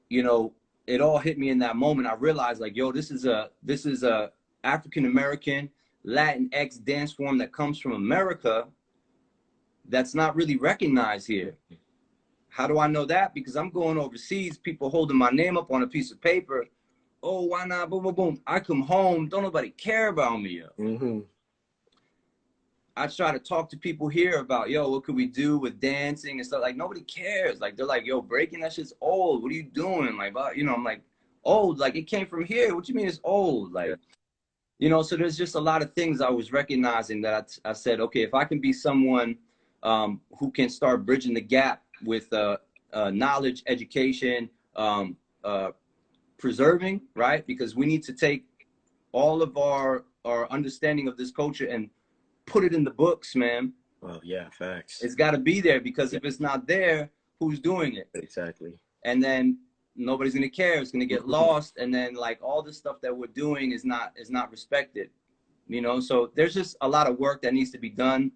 [SPEAKER 2] you know, it all hit me in that moment. I realized, like, yo, this is a African-American Latinx dance form that comes from America that's not really recognized here. How do I know that? Because I'm going overseas, people holding my name up on a piece of paper. Oh, why not? Boom, boom, boom. I come home, don't nobody care about me. I try to talk to people here about, yo, what could we do with dancing and stuff? Like, nobody cares. Like, they're like, yo, breaking, that shit's old. What are you doing? Like, you know, I'm like, old? Like, it came from here. What you mean it's old? Like, you know, so there's just a lot of things I was recognizing that I said, okay, if I can be someone who can start bridging the gap with knowledge, education, preserving, right? Because we need to take all of our understanding of this culture and put it in the books, man.
[SPEAKER 1] Well, yeah, facts.
[SPEAKER 2] It's got to be there, because if it's not there, who's doing it?
[SPEAKER 1] Exactly.
[SPEAKER 2] And then nobody's gonna care. It's gonna get lost, and then like all the stuff that we're doing is not respected, you know. So there's just a lot of work that needs to be done.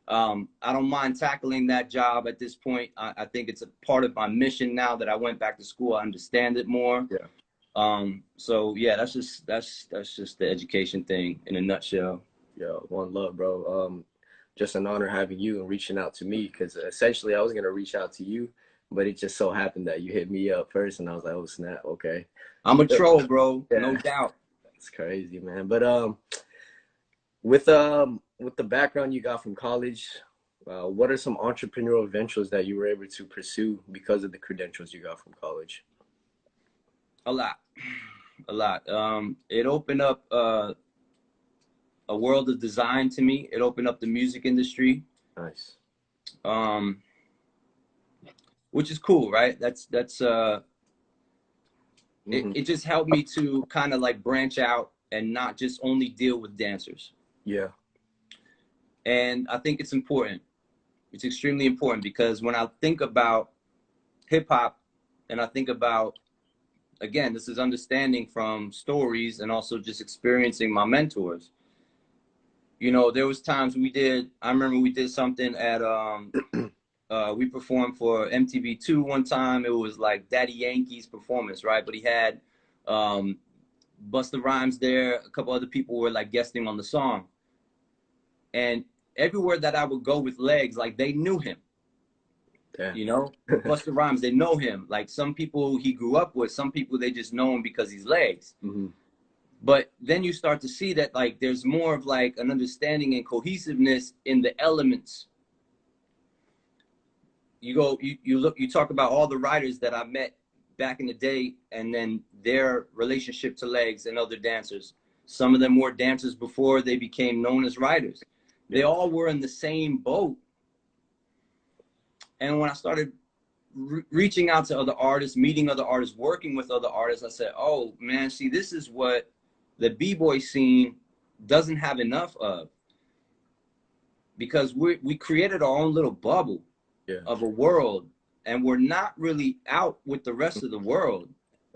[SPEAKER 2] I don't mind tackling that job at this point. I think it's a part of my mission now that I went back to school. I understand it more. So yeah, that's just the education thing in a nutshell.
[SPEAKER 1] Yo, one love, bro. Just an honor having you and reaching out to me, because essentially I was gonna reach out to you, but it just so happened that you hit me up first, and I was like, oh snap, okay.
[SPEAKER 2] I'm a troll, bro. No doubt.
[SPEAKER 1] That's crazy, man. But with the background you got from college, what are some entrepreneurial ventures that you were able to pursue because of the credentials you got from college?
[SPEAKER 2] A lot. It opened up a world of design to me. It opened up the music industry.
[SPEAKER 1] Nice.
[SPEAKER 2] Which is cool, right? It just helped me to kind of like branch out and not just only deal with dancers.
[SPEAKER 1] Yeah.
[SPEAKER 2] And I think it's important. It's extremely important, because when I think about hip hop, and I think about, again, this is understanding from stories and also just experiencing my mentors. You know, there was times I remember we did something at We performed for MTV2 one time. It was like Daddy Yankee's performance, right? But he had Busta Rhymes there. A couple other people were like guesting on the song. And everywhere that I would go with Legs, like they knew him.
[SPEAKER 1] Damn.
[SPEAKER 2] You know, Busta Rhymes, they know him. Like some people he grew up with, some people they just know him because he's Legs.
[SPEAKER 1] Mm-hmm.
[SPEAKER 2] But then you start to see that like there's more of like an understanding and cohesiveness in the elements. You talk about all the writers that I met back in the day, and then their relationship to Legs and other dancers. Some of them were dancers before they became known as writers. They all were in the same boat. And when I started reaching out to other artists, meeting other artists, working with other artists, I said, oh man, see, this is what the b-boy scene doesn't have enough of, because we created our own little bubble of a world, and we're not really out with the rest of the world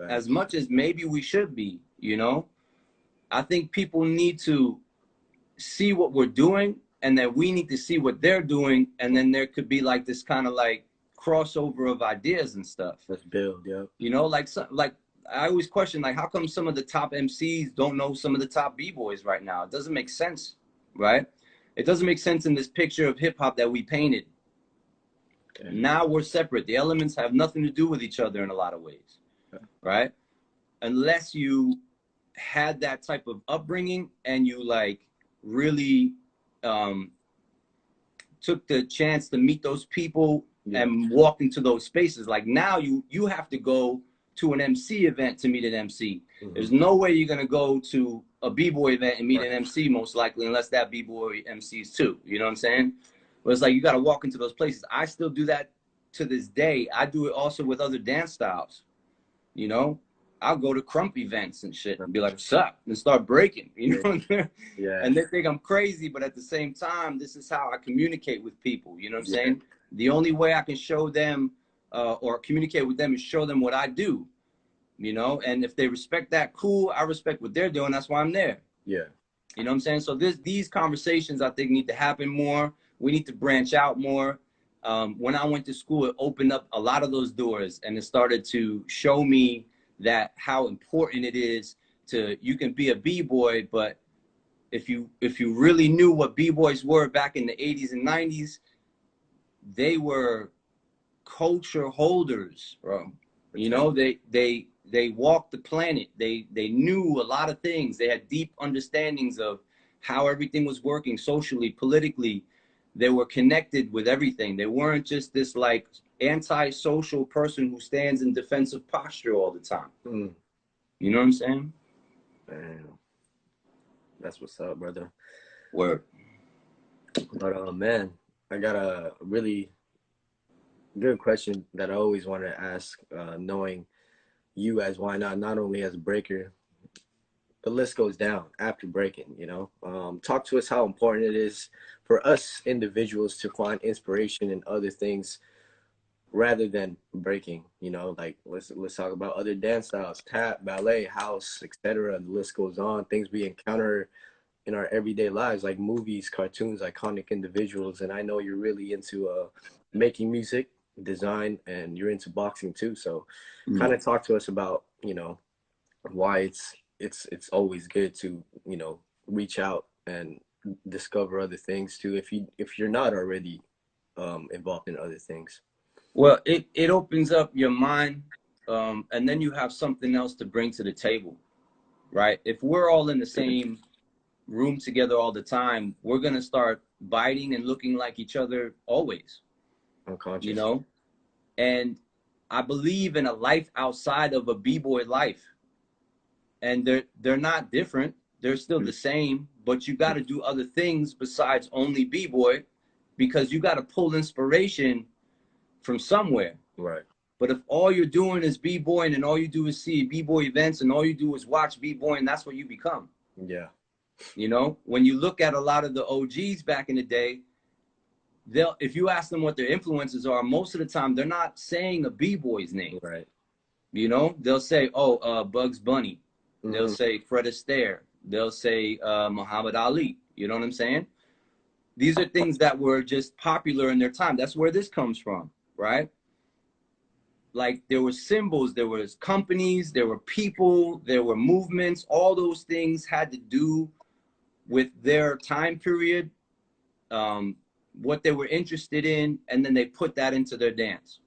[SPEAKER 2] as much as maybe we should be. You know, I think people need to see what we're doing, and then we need to see what they're doing, and then there could be like this kind of like crossover of ideas and stuff.
[SPEAKER 1] Let's build, yeah.
[SPEAKER 2] You know, like I always question, like, how come some of the top MCs don't know some of the top b-boys right now? It doesn't make sense, right? It doesn't make sense in this picture of hip hop that we painted. Okay. Now we're separate. The elements have nothing to do with each other in a lot of ways, right? Unless you had that type of upbringing and you like really took the chance to meet those people and walk into those spaces. Like now you have to go to an MC event to meet an MC. Mm-hmm. There's no way you're going to go to a b-boy event and meet an MC, most likely, unless that b-boy MCs too. You know what I'm saying? But it's like you got to walk into those places. I still do that to this day. I do it also with other dance styles. You know, I'll go to crump events and shit and be like, what's up? And start breaking, you know? And they think I'm crazy, but at the same time, this is how I communicate with people. You know what I'm saying? The only way I can show them or communicate with them is show them what I do, you know? And if they respect that, cool. I respect what they're doing. That's why I'm there. Yeah. You know what I'm saying? So these conversations, I think, need to happen more. We need to branch out more. When I went to school, it opened up a lot of those doors, and it started to show me that how important it is to, you can be a b-boy, but if you really knew what b-boys were back in the 80s and 90s, they were culture holders, bro. You know, they walked the planet. They knew a lot of things. They had deep understandings of how everything was working socially, politically. They were connected with everything. They weren't just this like anti-social person who stands in defensive posture all the time. Mm. You know what I'm saying?
[SPEAKER 1] Man, that's what's up, brother.
[SPEAKER 2] Word.
[SPEAKER 1] But man, I got a really good question that I always wanted to ask, knowing you as Ynot, not only as a breaker, the list goes down after breaking, you know. Talk to us how important it is for us individuals to find inspiration in other things rather than breaking, you know. Like let's talk about other dance styles, tap, ballet, house, etc. The list goes on. Things we encounter in our everyday lives, like movies, cartoons, iconic individuals. And I know you're really into making music, design, and you're into boxing too. So kind of talk to us about, you know, why it's always good to, you know, reach out and discover other things too, if you're not already involved in other things.
[SPEAKER 2] Well, it opens up your mind, and then you have something else to bring to the table, right? If we're all in the same room together all the time, we're gonna start biting and looking like each other always.
[SPEAKER 1] Unconscious.
[SPEAKER 2] You know? And I believe in a life outside of a b-boy life. And they're not different. They're still the same, but you got to do other things besides only b-boy, because you got to pull inspiration from somewhere.
[SPEAKER 1] Right.
[SPEAKER 2] But if all you're doing is b-boying and all you do is see b-boy events and all you do is watch b-boying, that's what you become.
[SPEAKER 1] Yeah.
[SPEAKER 2] You know, when you look at a lot of the OGs back in the day, if you ask them what their influences are, most of the time they're not saying a b-boy's name.
[SPEAKER 1] Right.
[SPEAKER 2] You know, they'll say, Bugs Bunny. They'll say Fred Astaire. They'll say Muhammad Ali. You know what I'm saying? these are things that were just popular in their time. That's where this comes from, right? Like there were symbols, there was companies, there were people, there were movements. All those things had to do with their time period, what they were interested in, and then they put that into their dance.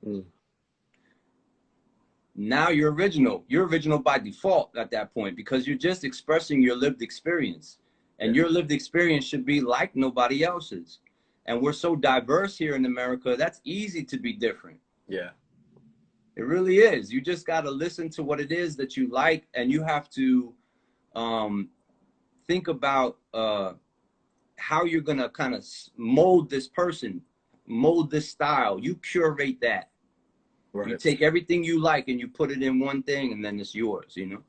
[SPEAKER 2] Now you're original. You're original by default at that point, because you're just expressing your lived experience. And your lived experience should be like nobody else's. And we're so diverse here in America, that's easy to be different.
[SPEAKER 1] Yeah.
[SPEAKER 2] It really is. You just got to listen to what it is that you like, and you have to think about how you're going to kind of mold this person, mold this style. You curate that. Right. You take everything you like and you put it in one thing, and then it's yours, you know?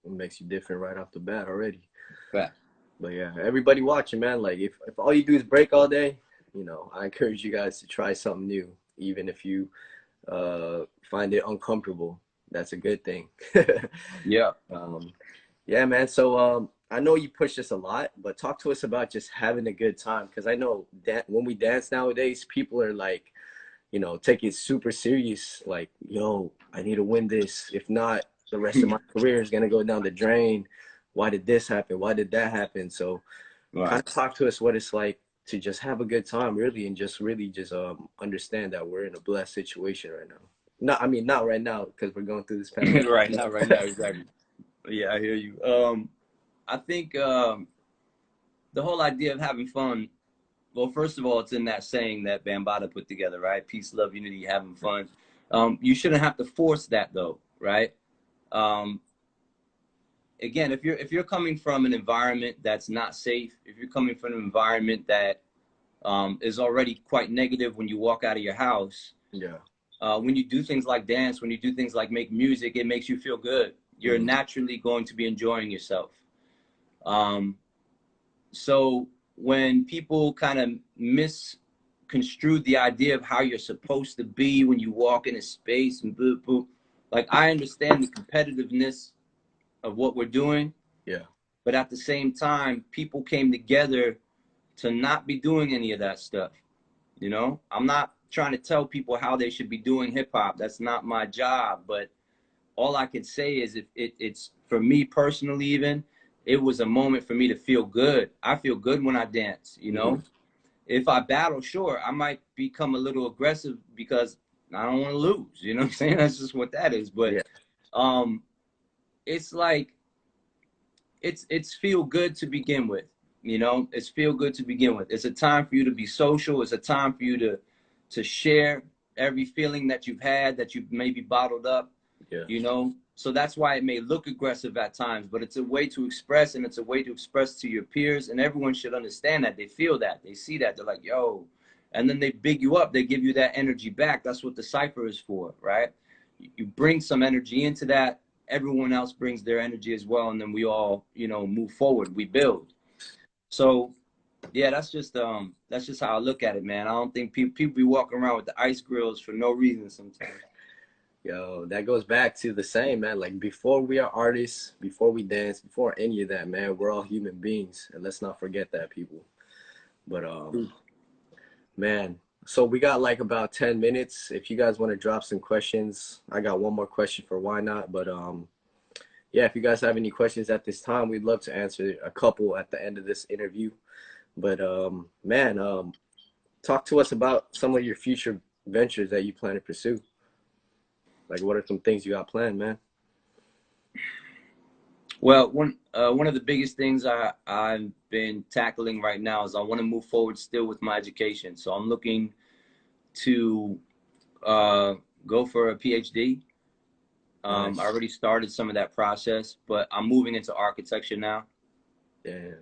[SPEAKER 1] It makes you different right off the bat already.
[SPEAKER 2] Right.
[SPEAKER 1] But yeah, everybody watching, man, like if all you do is break all day, you know, I encourage you guys to try something new, even if you find it uncomfortable. That's a good thing.
[SPEAKER 2] Yeah.
[SPEAKER 1] Yeah, man. So I know you push this a lot, but talk to us about just having a good time. Because I know that when we dance nowadays, people are like, you know, take it super serious. Like, yo, I need to win this. If not, the rest of my career is going to go down the drain. Why did this happen? Why did that happen? So kind of talk to us what it's like to just have a good time, really, and just really just understand that we're in a blessed situation right now. Not right now, because we're going through this pandemic.
[SPEAKER 2] Right now, exactly. Yeah, I hear you. I think the whole idea of having fun, well, first of all, it's in that saying that Bambaataa put together, right? Peace, love, unity, having fun. You shouldn't have to force that, though, right? Again, if you're coming from an environment that's not safe, if you're coming from an environment that is already quite negative when you walk out of your house, when you do things like dance, when you do things like make music, it makes you feel good. You're naturally going to be enjoying yourself. So when people kind of misconstrue the idea of how you're supposed to be when you walk in a space and boo, boo, like I understand the competitiveness of what we're doing.
[SPEAKER 1] Yeah.
[SPEAKER 2] But at the same time, people came together to not be doing any of that stuff. You know, I'm not trying to tell people how they should be doing hip hop. That's not my job. But all I can say is if it's for me personally, even it was a moment for me to feel good. I feel good when I dance, you know. If I battle, sure, I might become a little aggressive because I don't want to lose. You know what I'm saying? That's just what that is. But it's like it's feel good to begin with. You know, it's feel good to begin with. It's a time for you to be social. It's a time for you to share every feeling that you've had that you've maybe bottled up. Yeah. You know, so that's why it may look aggressive at times, but it's a way to express, and it's a way to express to your peers, and everyone should understand that. They feel that, they see that, they're like, yo, and then they big you up, they give you that energy back. That's what the cipher is for, right? You bring some energy into that, everyone else brings their energy as well, and then we all, you know, move forward, we build. So yeah, that's just how I look at it, man. I don't think people be walking around with the ice grills for no reason sometimes.
[SPEAKER 1] Yo, that goes back to the same, man. Like before we are artists, before we dance, before any of that, man, we're all human beings, and let's not forget that, people. But man, so we got like about 10 minutes. If you guys want to drop some questions, I got one more question for Why Not. But yeah, if you guys have any questions at this time, we'd love to answer a couple at the end of this interview. But man, talk to us about some of your future ventures that you plan to pursue. Like, what are some things you got planned, man?
[SPEAKER 2] Well, one of the biggest things I've been tackling right now is I want to move forward still with my education. So I'm looking to go for a PhD. Nice. I already started some of that process, but I'm moving into architecture now.
[SPEAKER 1] Yeah.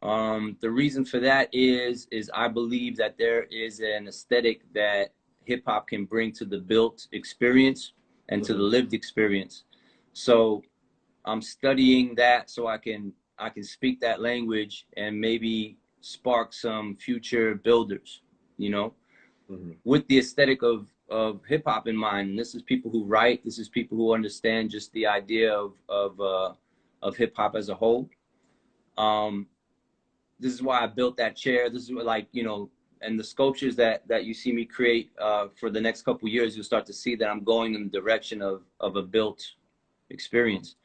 [SPEAKER 2] The reason for that is I believe that there is an aesthetic that hip hop can bring to the built experience and to the lived experience. So I'm studying that so I can speak that language and maybe spark some future builders, you know, with the aesthetic of hip hop in mind. And this is people who write, this is people who understand just the idea of hip hop as a whole. this is why I built that chair. This is what, like, you know, and the sculptures that you see me create for the next couple of years, you'll start to see that I'm going in the direction of a built experience.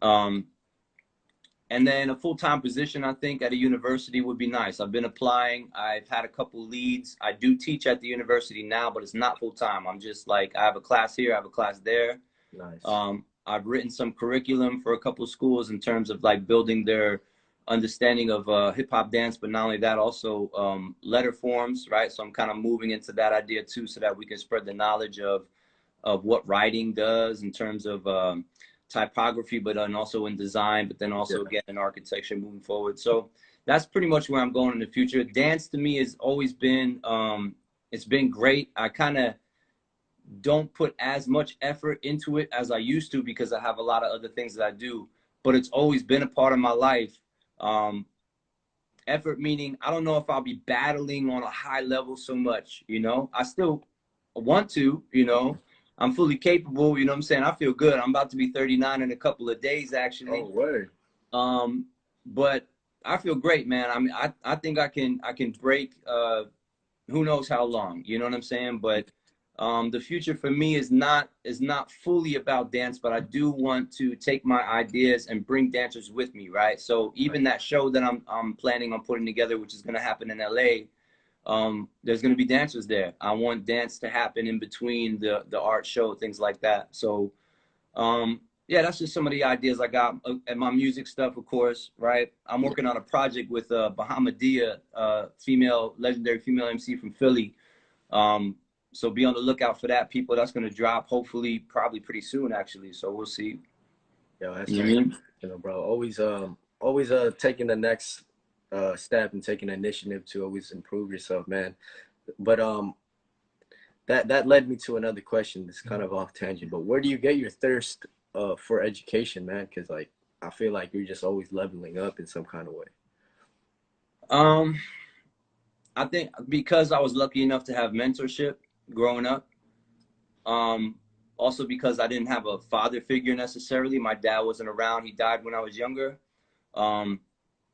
[SPEAKER 2] And then a full-time position, I think, at a university would be nice. I've been applying. I've had a couple leads. I do teach at the university now, but it's not full-time. I'm just like, I have a class here, I have a class there.
[SPEAKER 1] Nice.
[SPEAKER 2] I've written some curriculum for a couple of schools in terms of like building their understanding of hip hop dance, but not only that, also letter forms, right? So I'm kind of moving into that idea too, so that we can spread the knowledge of what writing does in terms of typography, but then also in design, but then also again in architecture moving forward. So that's pretty much where I'm going in the future. Dance to me has always been, it's been great. I kind of don't put as much effort into it as I used to because I have a lot of other things that I do, but it's always been a part of my life. Effort meaning, I don't know if I'll be battling on a high level so much, you know, I still want to, you know, I'm fully capable, you know what I'm saying? I feel good. I'm about to be 39 in a couple of days, actually.
[SPEAKER 1] Oh, word.
[SPEAKER 2] But I feel great, man. I mean, I think I can break, who knows how long, you know what I'm saying? But the future for me is not fully about dance, but I do want to take my ideas and bring dancers with me, right? So even that show that I'm planning on putting together, which is going to happen in LA, there's going to be dancers there. I want dance to happen in between the art show, things like that. So yeah, that's just some of the ideas I got. And my music stuff, of course, right? I'm working on a project with Bahamadia, legendary female MC from Philly. So be on the lookout for that, people. That's going to drop hopefully probably pretty soon, actually. So we'll see.
[SPEAKER 1] Yo, that's you know, bro. Always taking the next step and taking initiative to always improve yourself, man. But that led me to another question. It's kind of off tangent, but where do you get your thirst for education, man? Because like I feel like you're just always leveling up in some kind of way.
[SPEAKER 2] I think because I was lucky enough to have mentorship growing up. Also because I didn't have a father figure necessarily. My dad wasn't around. He died when I was younger.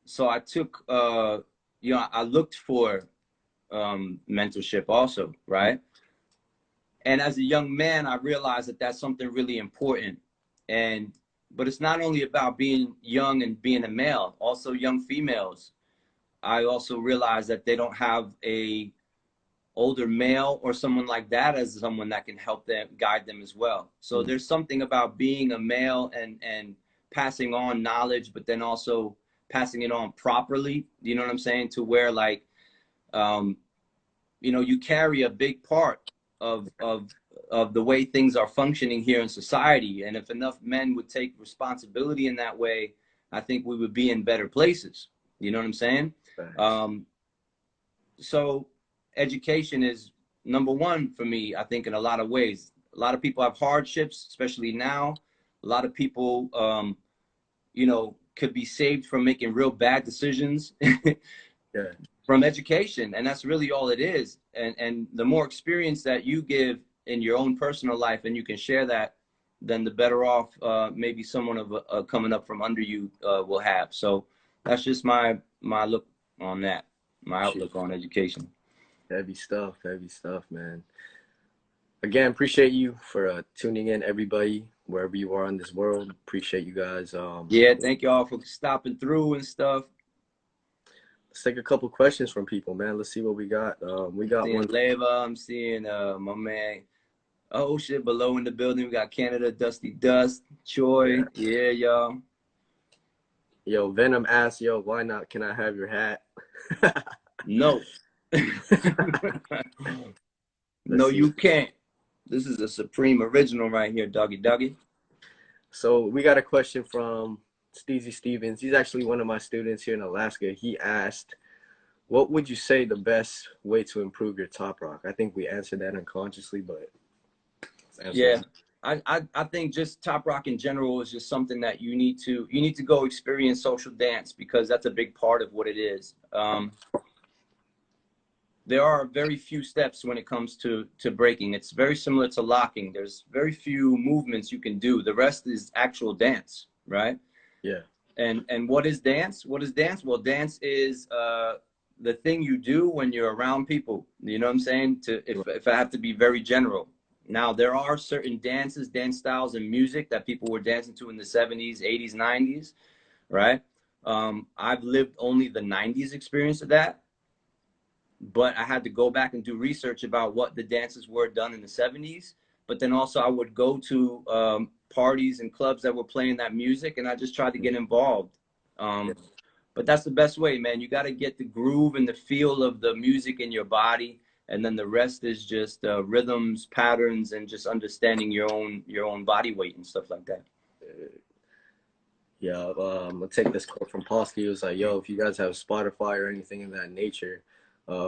[SPEAKER 2] So I took, you know, I looked for mentorship also, right? And as a young man, I realized that that's something really important. But it's not only about being young and being a male, also young females. I also realized that they don't have a older male or someone like that as someone that can help them, guide them as well. So there's something about being a male and passing on knowledge, but then also passing it on properly, you know what I'm saying? To where like, you know, you carry a big part of the way things are functioning here in society. And if enough men would take responsibility in that way, I think we would be in better places. You know what I'm saying? So education is number one for me, I think, in a lot of ways. A lot of people have hardships, especially now. A lot of people, you know, could be saved from making real bad decisions from education. And that's really all it is. And the more experience that you give in your own personal life and you can share that, then the better off maybe someone of coming up from under you will have. So that's just my look on that, my outlook on education.
[SPEAKER 1] Heavy stuff, man. Again, appreciate you for tuning in, everybody, wherever you are in this world. Appreciate you guys.
[SPEAKER 2] Yeah, thank you all for stopping through and stuff.
[SPEAKER 1] Let's take a couple questions from people, man. Let's see what we got. We got one.
[SPEAKER 2] Leva, I'm seeing my man. Oh shit, below in the building. We got Canada, Dusty Dust, Choi. Yeah, y'all.
[SPEAKER 1] Yo, Venom asked, yo, why not? Can I have your hat?
[SPEAKER 2] No. No, you can't. This is a supreme original right here, doggy.
[SPEAKER 1] So we got a question from Steezy Stevens. He's actually one of my students here in Alaska. He asked, what would you say the best way to improve your top rock? I think we answered that unconsciously, but
[SPEAKER 2] yeah, I think just top rock in general is just something that you need to go experience social dance, because that's a big part of what it is. There are very few steps when it comes to breaking. It's very similar to locking. There's very few movements you can do. The rest is actual dance, right?
[SPEAKER 1] Yeah.
[SPEAKER 2] And what is dance? What is dance? Well, dance is the thing you do when you're around people. You know what I'm saying? If I have to be very general. Now, there are certain dances, dance styles, and music that people were dancing to in the 70s, 80s, 90s, right? I've lived only the 90s experience of that, but I had to go back and do research about what the dances were done in the 70s. But then also I would go to parties and clubs that were playing that music, and I just tried to get involved. But that's the best way, man. You got to get the groove and the feel of the music in your body, and then the rest is just rhythms, patterns, and just understanding your own body weight and stuff like that.
[SPEAKER 1] Yeah, I'll take this quote from Posky. It was like, yo, if you guys have Spotify or anything in that nature,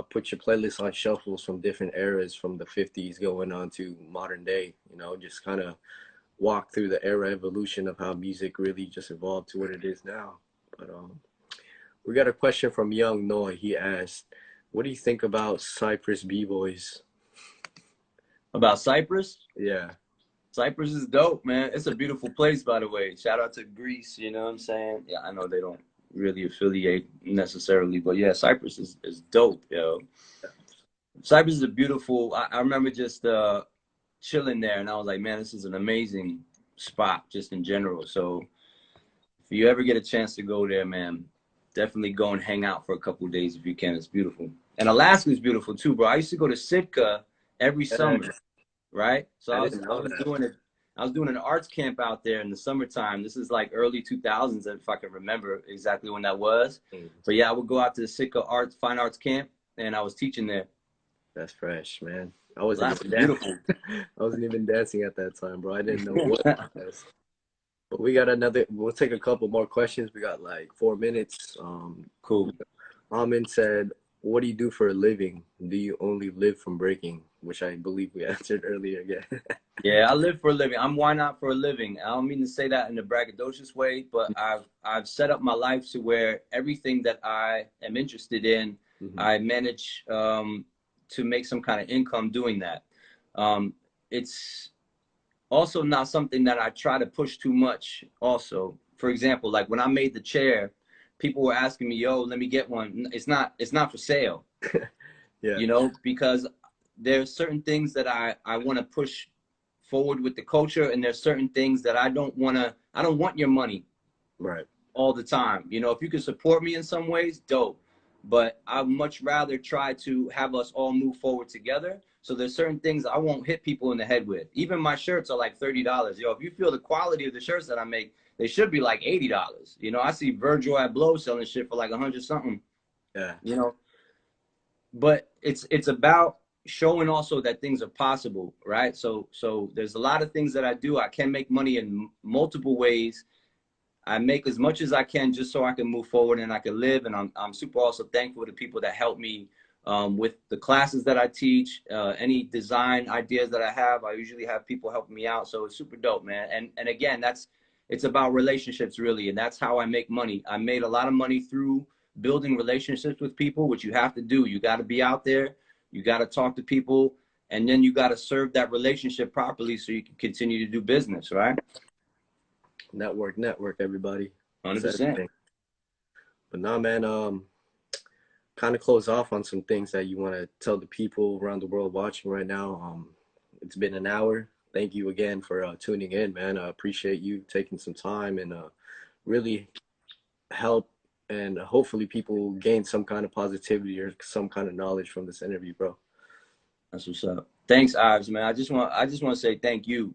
[SPEAKER 1] put your playlist on shuffles from different eras, from the 50s going on to modern day, you know, just kind of walk through the era evolution of how music really just evolved to what it is now. But we got a question from Young Noy. He asked, what do you think about Cyprus B-boys?
[SPEAKER 2] About Cyprus?
[SPEAKER 1] Yeah.
[SPEAKER 2] Cyprus is dope, man. It's a beautiful place, by the way. Shout out to Greece, you know what I'm saying? Yeah, I know they don't really affiliate necessarily, but yeah, Cyprus is dope, yo. Cyprus is a beautiful, I remember just chilling there, and I was like, man, this is an amazing spot just in general. So if you ever get a chance to go there, man, definitely go and hang out for a couple of days if you can. It's beautiful. And Alaska is beautiful too, bro. I used to go to Sitka every summer, right? So I was doing an arts camp out there in the summertime. This is like early 2000s, if I can remember exactly when that was. But yeah, I would go out to the Sitka Fine Arts Camp, and I was teaching there.
[SPEAKER 1] That's fresh, man. I wasn't even dancing at that time, bro. I didn't know what it was. But we'll take a couple more questions. We got like 4 minutes.
[SPEAKER 2] Cool.
[SPEAKER 1] Amin said, what do you do for a living? Do you only live from breaking? Which I believe we answered earlier again.
[SPEAKER 2] Yeah, I live for a living. I'm why not for a living. I don't mean to say that in a braggadocious way, but I've set up my life to where everything that I am interested in, I manage to make some kind of income doing that. It's also not something that I try to push too much also. For example, like when I made the chair, people were asking me, yo, let me get one. It's not for sale.
[SPEAKER 1] Yeah.
[SPEAKER 2] You know, because there's certain things that I want to push forward with the culture, and there's certain things that I don't want your money
[SPEAKER 1] right
[SPEAKER 2] all the time. You know, if you can support me in some ways, dope. But I'd much rather try to have us all move forward together. So there's certain things I won't hit people in the head with. Even my shirts are like $30. Yo, if you feel the quality of the shirts that I make, they should be like $80. You know, I see Virgil at Blow selling shit for like 100 something.
[SPEAKER 1] Yeah.
[SPEAKER 2] You know, but it's about showing also that things are possible, right? So there's a lot of things that I do. I can make money in multiple ways. I make as much as I can just so I can move forward and I can live. And I'm super also thankful to people that help me with the classes that I teach, any design ideas that I have. I usually have people helping me out. So it's super dope, man. And again, it's about relationships really. And that's how I make money. I made a lot of money through building relationships with people, which you have to do. You got to be out there. You got to talk to people, and then you got to serve that relationship properly so you can continue to do business, right?
[SPEAKER 1] Network, everybody.
[SPEAKER 2] 100%.
[SPEAKER 1] But nah, man, kind of close off on some things that you want to tell the people around the world watching right now. It's been an hour. Thank you again for tuning in, man. I appreciate you taking some time and really help, and hopefully people gain some kind of positivity or some kind of knowledge from this interview, bro.
[SPEAKER 2] That's what's up. Thanks, Ives, man. I just want to say thank you.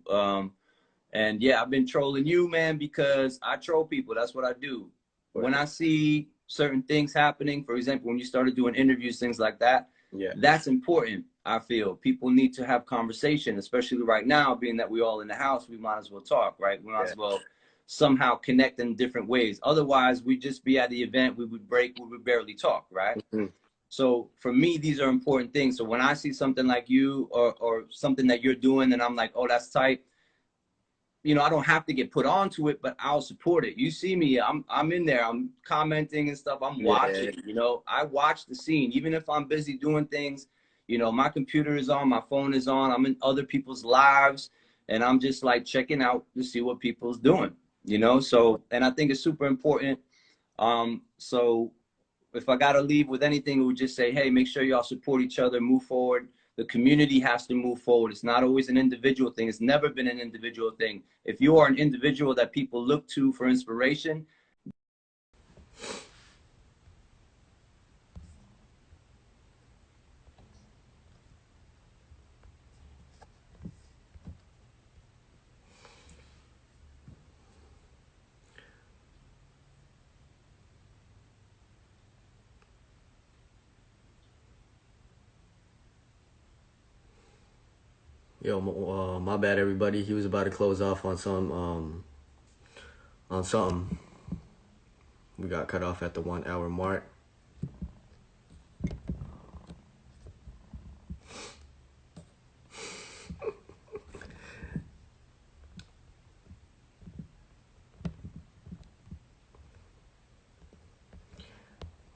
[SPEAKER 2] And yeah, I've been trolling you, man, because I troll people. That's what I do. Right. When I see certain things happening, for example, when you started doing interviews, things like that, yeah, that's important. I feel people need to have conversation, especially right now, being that we're all in the house, we might as well talk, right? We might as well somehow connect in different ways. Otherwise, we'd just be at the event, we would barely talk, right? So for me, these are important things. So when I see something like you or something that you're doing and I'm like, oh, that's tight, you know, I don't have to get put onto it, but I'll support it. You see me, I'm in there, I'm commenting and stuff, I'm watching, you know, I watch the scene, even if I'm busy doing things, you know, my computer is on, my phone is on, I'm in other people's lives, and I'm just like checking out to see what people's doing. you know. So, and I think it's super important. So if I gotta leave with anything, it would just say, hey, make sure y'all support each other, move forward. The community has to move forward. It's not always an individual thing. It's never been an individual thing. If you are an individual that people look to for inspiration,
[SPEAKER 1] Yo, my bad, everybody. He was about to close off on something. We got cut off at the 1 hour mark.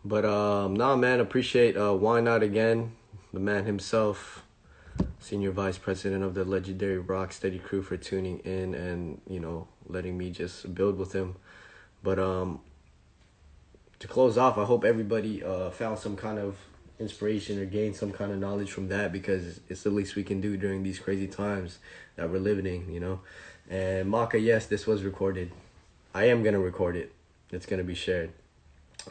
[SPEAKER 1] But nah, man, appreciate Ynot again, the man himself, senior vice president of the legendary Rocksteady crew, for tuning in and letting me just build with him. But to close off, I hope everybody found some kind of inspiration or gained some kind of knowledge from that, because it's the least we can do during these crazy times that we're living in. And Maka, yes, this was recorded. I am gonna record it. It's gonna be shared.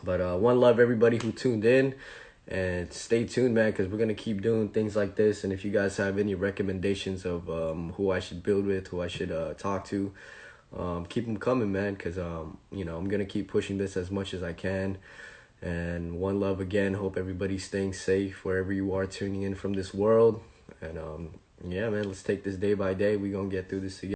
[SPEAKER 1] But one love, everybody who tuned in, and stay tuned, man, because we're gonna keep doing things like this. And if you guys have any recommendations of who I should build with, who I should talk to, keep them coming, man, because I'm gonna keep pushing this as much as I can. And one love again. Hope everybody's staying safe wherever you are tuning in from this world. And yeah, man, let's take this day by day. We're gonna get through this together.